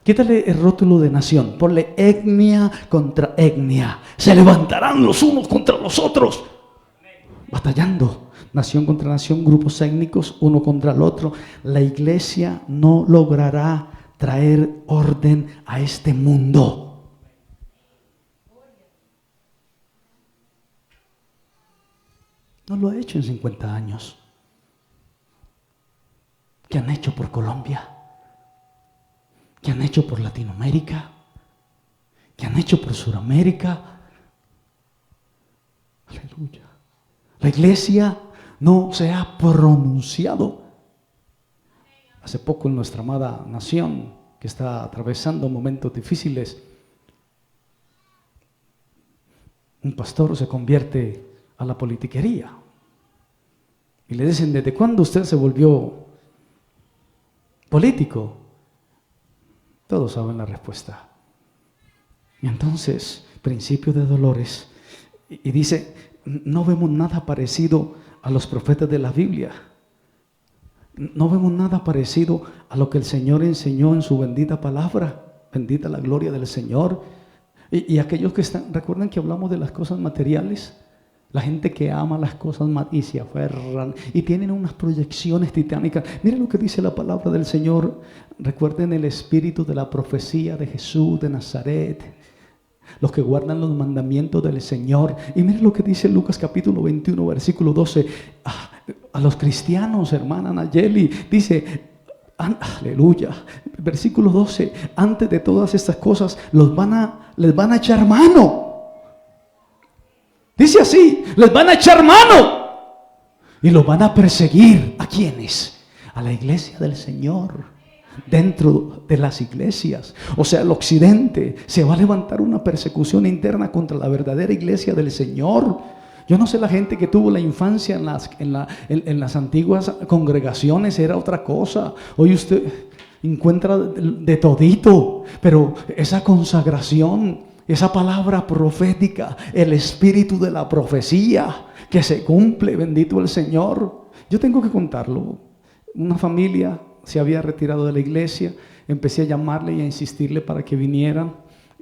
Quítale el rótulo de nación, ponle etnia contra etnia. Se levantarán los unos contra los otros, batallando. Nación contra nación, grupos étnicos, uno contra el otro. La iglesia no logrará traer orden a este mundo. No lo ha hecho en 50 años. ¿Qué han hecho por Colombia? ¿Qué han hecho por Latinoamérica? ¿Qué han hecho por Sudamérica? Aleluya. La iglesia no se ha pronunciado. Hace poco en nuestra amada nación, que está atravesando momentos difíciles, un pastor se convierte a la politiquería. Y le dicen, ¿desde cuándo usted se volvió político? Todos saben la respuesta. Y entonces, principio de dolores, y dice, no vemos nada parecido a los profetas de la Biblia. No vemos nada parecido a lo que el Señor enseñó en su bendita palabra. Bendita la gloria del Señor. Y aquellos que están, recuerdan que hablamos de las cosas materiales. La gente que ama las cosas y se aferran y tienen unas proyecciones titánicas. Miren lo que dice la palabra del Señor. Recuerden el espíritu de la profecía de Jesús de Nazaret. Los que guardan los mandamientos del Señor. Y miren lo que dice Lucas capítulo 21, versículo 12. A los cristianos, hermana Nayeli, dice, aleluya, versículo 12, antes de todas estas cosas les van a echar mano. Dice así, les van a echar mano y los van a perseguir. ¿A quiénes? A la iglesia del Señor. Dentro de las iglesias, o sea, el occidente, se va a levantar una persecución interna contra la verdadera iglesia del Señor. Yo no sé, la gente que tuvo la infancia en las antiguas congregaciones era otra cosa. Hoy usted encuentra de todito, pero esa consagración, esa palabra profética, el espíritu de la profecía que se cumple, bendito el Señor. Yo tengo que contarlo. Una familia se había retirado de la iglesia, empecé a llamarle y a insistirle para que vinieran.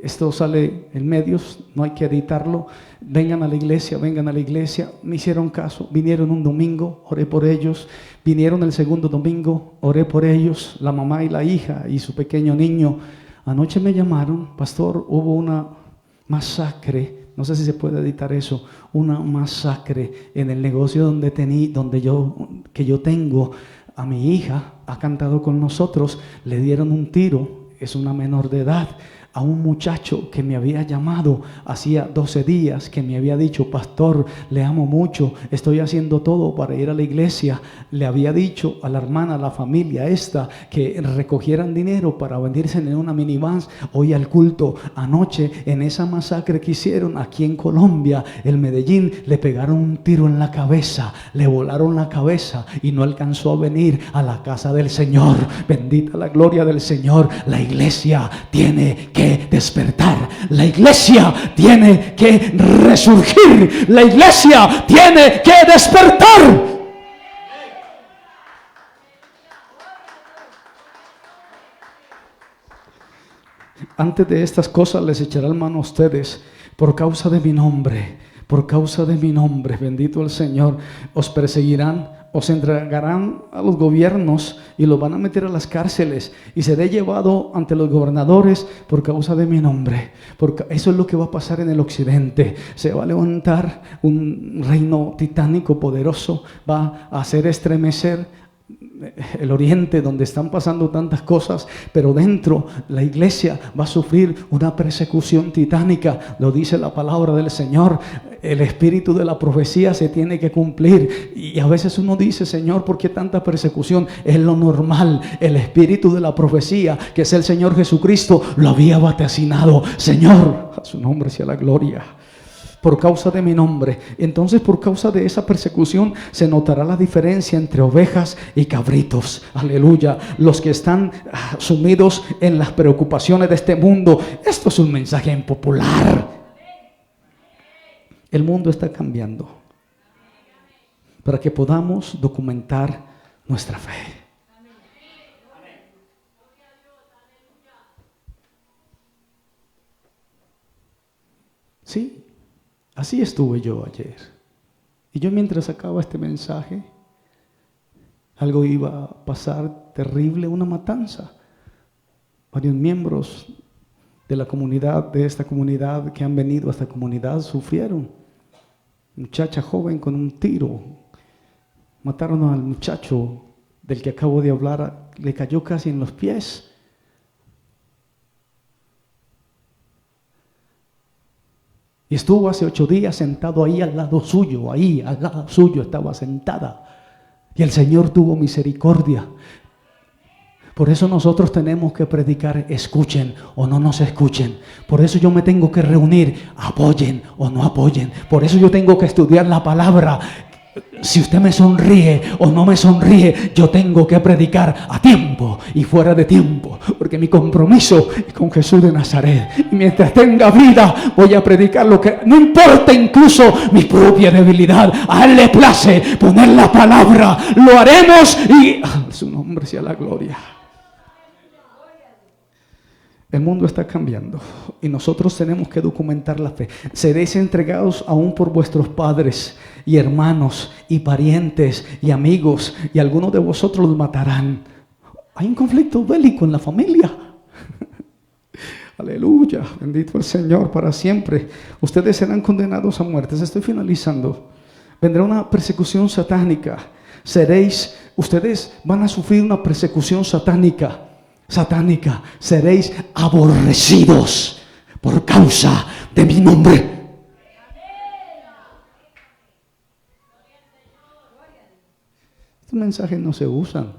Esto sale en medios, no hay que editarlo. Vengan a la iglesia, vengan a la iglesia. Me hicieron caso, vinieron un domingo, oré por ellos. Vinieron el segundo domingo, oré por ellos, la mamá y la hija y su pequeño niño. Anoche me llamaron, pastor, hubo una masacre, no sé si se puede editar eso, una masacre en el negocio donde yo tengo. A mi hija ha cantado con nosotros, le dieron un tiro, es una menor de edad. A un muchacho que me había llamado hacía 12 días, que me había dicho, pastor, le amo mucho, estoy haciendo todo para ir a la iglesia. Le había dicho a la hermana, a la familia esta, que recogieran dinero para venirse en una minivan hoy al culto. Anoche, en esa masacre que hicieron aquí en Colombia, en Medellín, le pegaron un tiro en la cabeza, le volaron la cabeza y no alcanzó a venir a la casa del Señor. Bendita la gloria del Señor. La iglesia tiene que despertar, la iglesia tiene que resurgir, la iglesia tiene que despertar. Antes de estas cosas les echarán mano a ustedes por causa de mi nombre, por causa de mi nombre, bendito el Señor. Os perseguirán, os entregarán a los gobiernos y los van a meter a las cárceles y seré llevado ante los gobernadores por causa de mi nombre. Porque eso es lo que va a pasar en el occidente. Se va a levantar un reino titánico poderoso, va a hacer estremecer el oriente, donde están pasando tantas cosas, pero dentro la iglesia va a sufrir una persecución titánica. Lo dice la palabra del Señor. El espíritu de la profecía se tiene que cumplir, y a veces uno dice, Señor, ¿por qué tanta persecución? Es lo normal. El espíritu de la profecía, que es el Señor Jesucristo, lo había vaticinado. Señor, a su nombre sea la gloria. Por causa de mi nombre. Entonces, por causa de esa persecución se notará la diferencia entre ovejas y cabritos. Aleluya. Los que están sumidos en las preocupaciones de este mundo. Esto es un mensaje impopular. El mundo está cambiando para que podamos documentar nuestra fe. Sí, así estuve yo ayer. Y yo mientras sacaba este mensaje, algo iba a pasar terrible, una matanza. Varios miembros de la comunidad, de esta comunidad que han venido a esta comunidad, sufrieron. Muchacha joven con un tiro. Mataron al muchacho del que acabo de hablar, le cayó casi en los pies. Y estuvo hace 8 días sentado ahí al lado suyo, estaba sentada. Y el Señor tuvo misericordia. Por eso nosotros tenemos que predicar, escuchen o no nos escuchen. Por eso yo me tengo que reunir, apoyen o no apoyen. Por eso yo tengo que estudiar la palabra. Si usted me sonríe o no me sonríe, yo tengo que predicar a tiempo y fuera de tiempo, porque mi compromiso es con Jesús de Nazaret. Y mientras tenga vida, voy a predicar lo que no importa, incluso mi propia debilidad. A Él le place poner la palabra, lo haremos y su nombre sea la gloria. El mundo está cambiando y nosotros tenemos que documentar la fe. Seréis entregados aún por vuestros padres y hermanos y parientes y amigos, y algunos de vosotros los matarán. Hay un conflicto bélico en la familia. Aleluya, bendito el Señor para siempre. Ustedes serán condenados a muerte. Estoy finalizando. Vendrá una persecución satánica. Ustedes van a sufrir una persecución satánica. Seréis aborrecidos por causa de mi nombre. Estos mensajes no se usan.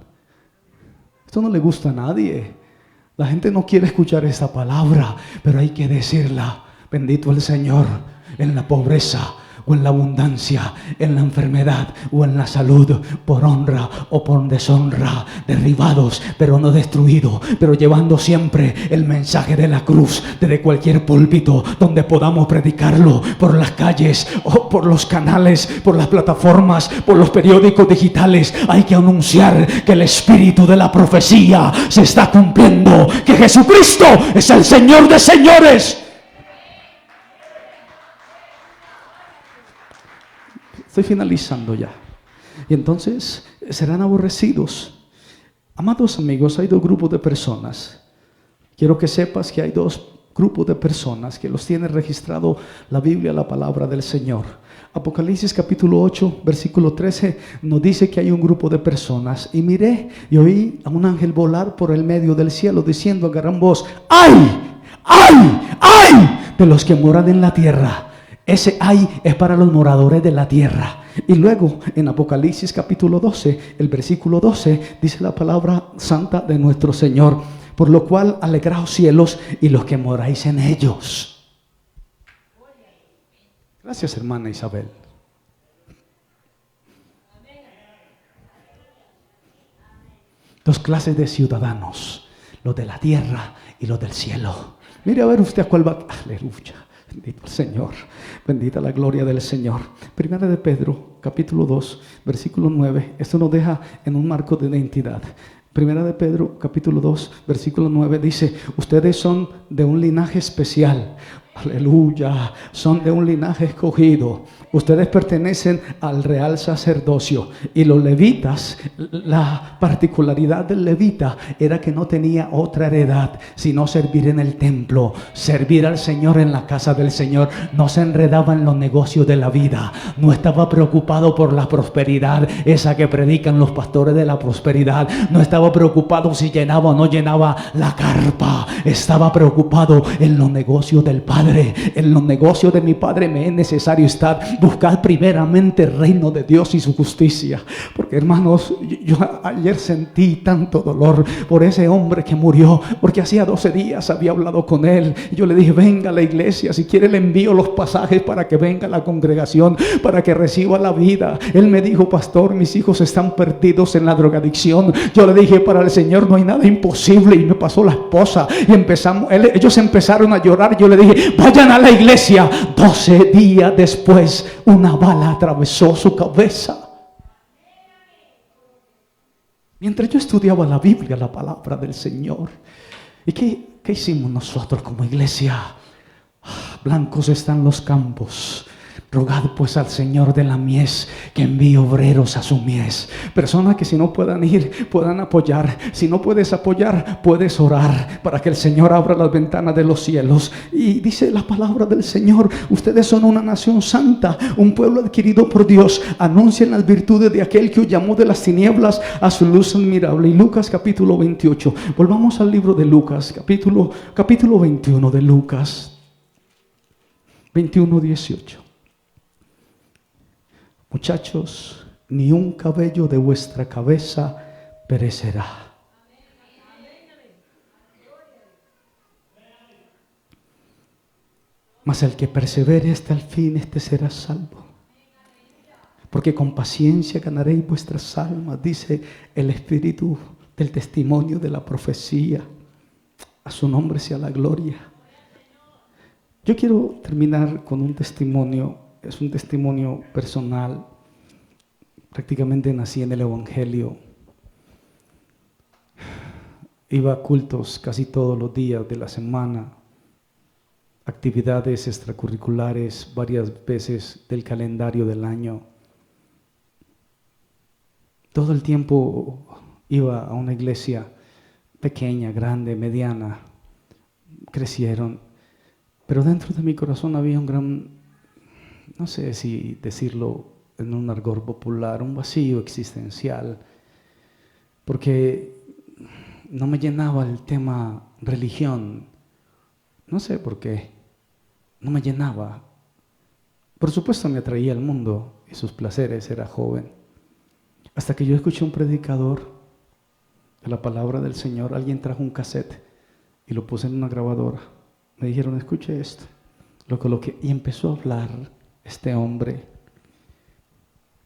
Esto no le gusta a nadie. La gente no quiere escuchar esta palabra, pero hay que decirla. Bendito el Señor, en la pobreza o en la abundancia, en la enfermedad o en la salud, por honra o por deshonra, derribados pero no destruidos, pero llevando siempre el mensaje de la cruz desde cualquier púlpito donde podamos predicarlo, por las calles o por los canales, por las plataformas, por los periódicos digitales. Hay que anunciar que el espíritu de la profecía se está cumpliendo, que Jesucristo es el Señor de señores. Estoy finalizando ya. Y entonces serán aborrecidos. Amados amigos, hay 2 grupos de personas. Quiero que sepas que hay 2 grupos de personas que los tiene registrado la Biblia, la palabra del Señor. Apocalipsis capítulo 8, versículo 13 nos dice que hay un grupo de personas. Y miré y oí a un ángel volar por el medio del cielo diciendo a gran voz: ¡ay! ¡ay! ¡ay! De los que moran en la tierra. Ese ay es para los moradores de la tierra. Y luego en Apocalipsis capítulo 12, el versículo 12, dice la palabra santa de nuestro Señor: por lo cual alegraos cielos y los que moráis en ellos. Gracias, hermana Isabel. Dos clases de ciudadanos: los de la tierra y los del cielo. Mire a ver usted a cuál va. Aleluya. Bendito el Señor, bendita la gloria del Señor. Primera de Pedro, capítulo 2, versículo 9. Esto nos deja en un marco de identidad. Primera de Pedro, capítulo 2, versículo 9 dice: ustedes son de un linaje especial. Aleluya, son de un linaje escogido. Ustedes pertenecen al real sacerdocio. Y los levitas, la particularidad del levita era que no tenía otra heredad sino servir en el templo, servir al Señor en la casa del Señor. No se enredaba en los negocios de la vida, no estaba preocupado por la prosperidad esa que predican los pastores de la prosperidad. No estaba preocupado si llenaba o no llenaba la carpa. Estaba preocupado en los negocios del Padre. En los negocios de mi Padre me es necesario estar. Buscad primeramente el reino de Dios y su justicia. Porque, hermanos, yo ayer sentí tanto dolor por ese hombre que murió, porque hacía 12 días había hablado con él. Yo le dije: venga a la iglesia, si quiere le envío los pasajes para que venga a la congregación, para que reciba la vida. Él me dijo: pastor, mis hijos están perdidos en la drogadicción. Yo le dije: para el Señor no hay nada imposible. Y me pasó la esposa y ellos empezaron a llorar. Yo le dije: vayan a la iglesia. 12 días después, una bala atravesó su cabeza. Mientras yo estudiaba la Biblia, la palabra del Señor. ¿Y qué hicimos nosotros como iglesia? Blancos están los campos. Rogad pues al Señor de la mies que envíe obreros a su mies. Personas que si no puedan ir, puedan apoyar. Si no puedes apoyar, puedes orar para que el Señor abra las ventanas de los cielos. Y dice la palabra del Señor: ustedes son una nación santa, un pueblo adquirido por Dios. Anuncien las virtudes de aquel que os llamó de las tinieblas a su luz admirable. Y Lucas capítulo 28. Volvamos al libro de Lucas, capítulo 21 de Lucas 21:18. Muchachos, ni un cabello de vuestra cabeza perecerá. Mas el que persevere hasta el fin, este será salvo. Porque con paciencia ganaréis vuestras almas, dice el Espíritu del testimonio de la profecía. A su nombre sea la gloria. Yo quiero terminar con un testimonio. Es un testimonio personal. Prácticamente nací en el Evangelio. Iba a cultos casi todos los días de la semana. Actividades extracurriculares varias veces del calendario del año. Todo el tiempo iba a una iglesia pequeña, grande, mediana. Crecieron. Pero dentro de mi corazón había un gran, no sé si decirlo en un argot popular, un vacío existencial, porque no me llenaba el tema religión. No sé por qué, no me llenaba. Por supuesto me atraía el mundo y sus placeres, era joven. Hasta que yo escuché un predicador de la palabra del Señor. Alguien trajo un cassette y lo puse en una grabadora. Me dijeron: escuche esto. Lo coloqué y empezó a hablar este hombre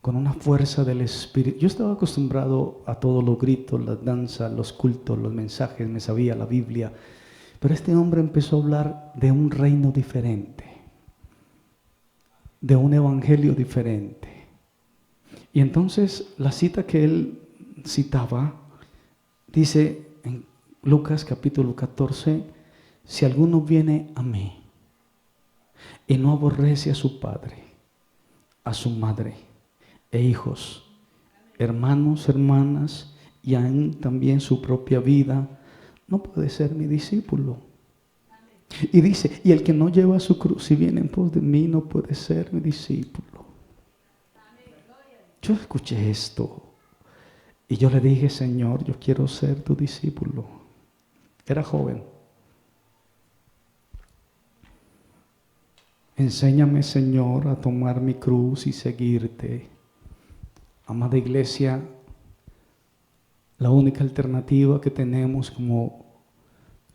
con una fuerza del Espíritu. Yo estaba acostumbrado a todos los gritos, las danzas, los cultos, los mensajes, me sabía la Biblia. Pero este hombre empezó a hablar de un reino diferente, de un evangelio diferente. Y entonces la cita que él citaba dice en Lucas capítulo 14: si alguno viene a mí y no aborrece a su padre, a su madre e hijos, hermanos, hermanas y aún también su propia vida, no puede ser mi discípulo. Y dice: y el que no lleva su cruz y viene en pos de mí no puede ser mi discípulo. Yo escuché esto y yo le dije: Señor, yo quiero ser tu discípulo. Era joven. Enséñame, Señor, a tomar mi cruz y seguirte. Amada iglesia, la única alternativa que tenemos como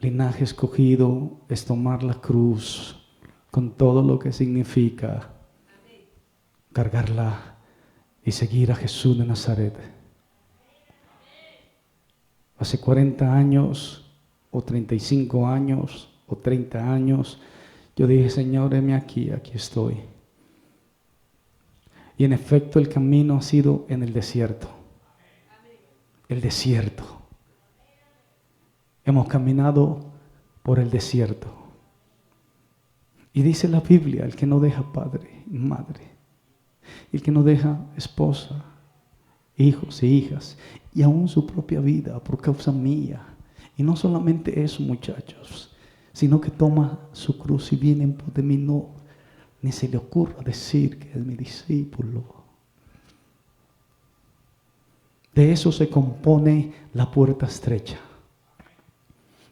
linaje escogido es tomar la cruz con todo lo que significa, cargarla y seguir a Jesús de Nazaret. Hace 40 años o 35 años o 30 años yo dije: Señor, heme aquí, aquí estoy. Y en efecto el camino ha sido en el desierto. El desierto. Hemos caminado por el desierto. Y dice la Biblia: el que no deja padre y madre, el que no deja esposa, hijos e hijas, y aún su propia vida por causa mía. Y no solamente eso, muchachos, sino que toma su cruz y viene en pos de mí, no, ni se le ocurra decir que es mi discípulo. De eso se compone la puerta estrecha.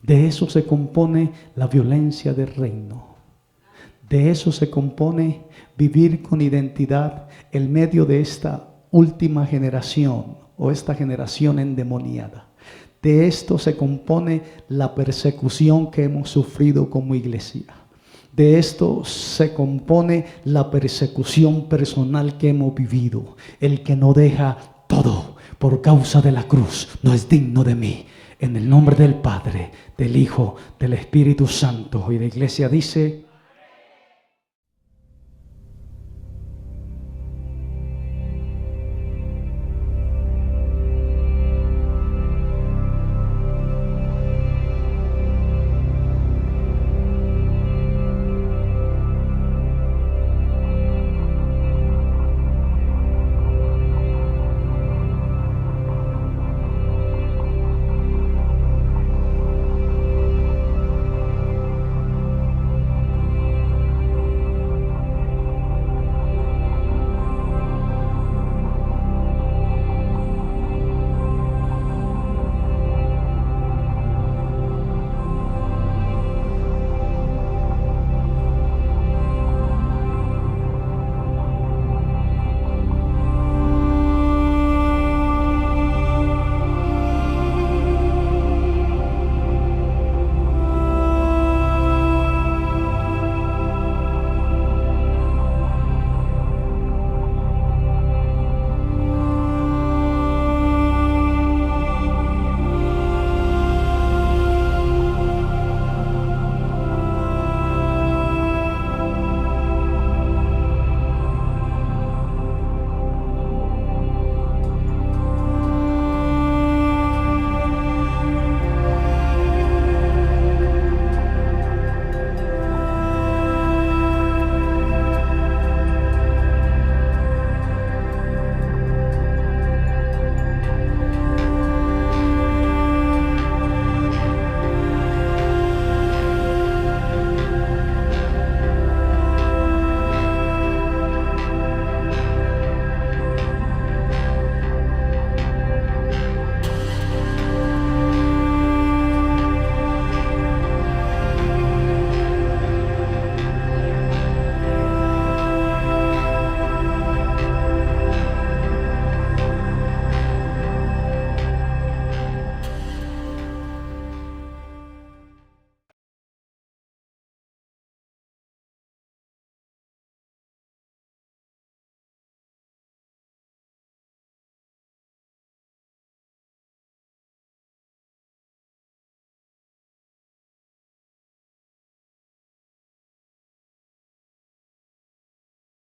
De eso se compone la violencia del reino. De eso se compone vivir con identidad en medio de esta última generación o esta generación endemoniada. De esto se compone la persecución que hemos sufrido como iglesia. De esto se compone la persecución personal que hemos vivido. El que no deja todo por causa de la cruz no es digno de mí. En el nombre del Padre, del Hijo, del Espíritu Santo. Y la iglesia dice: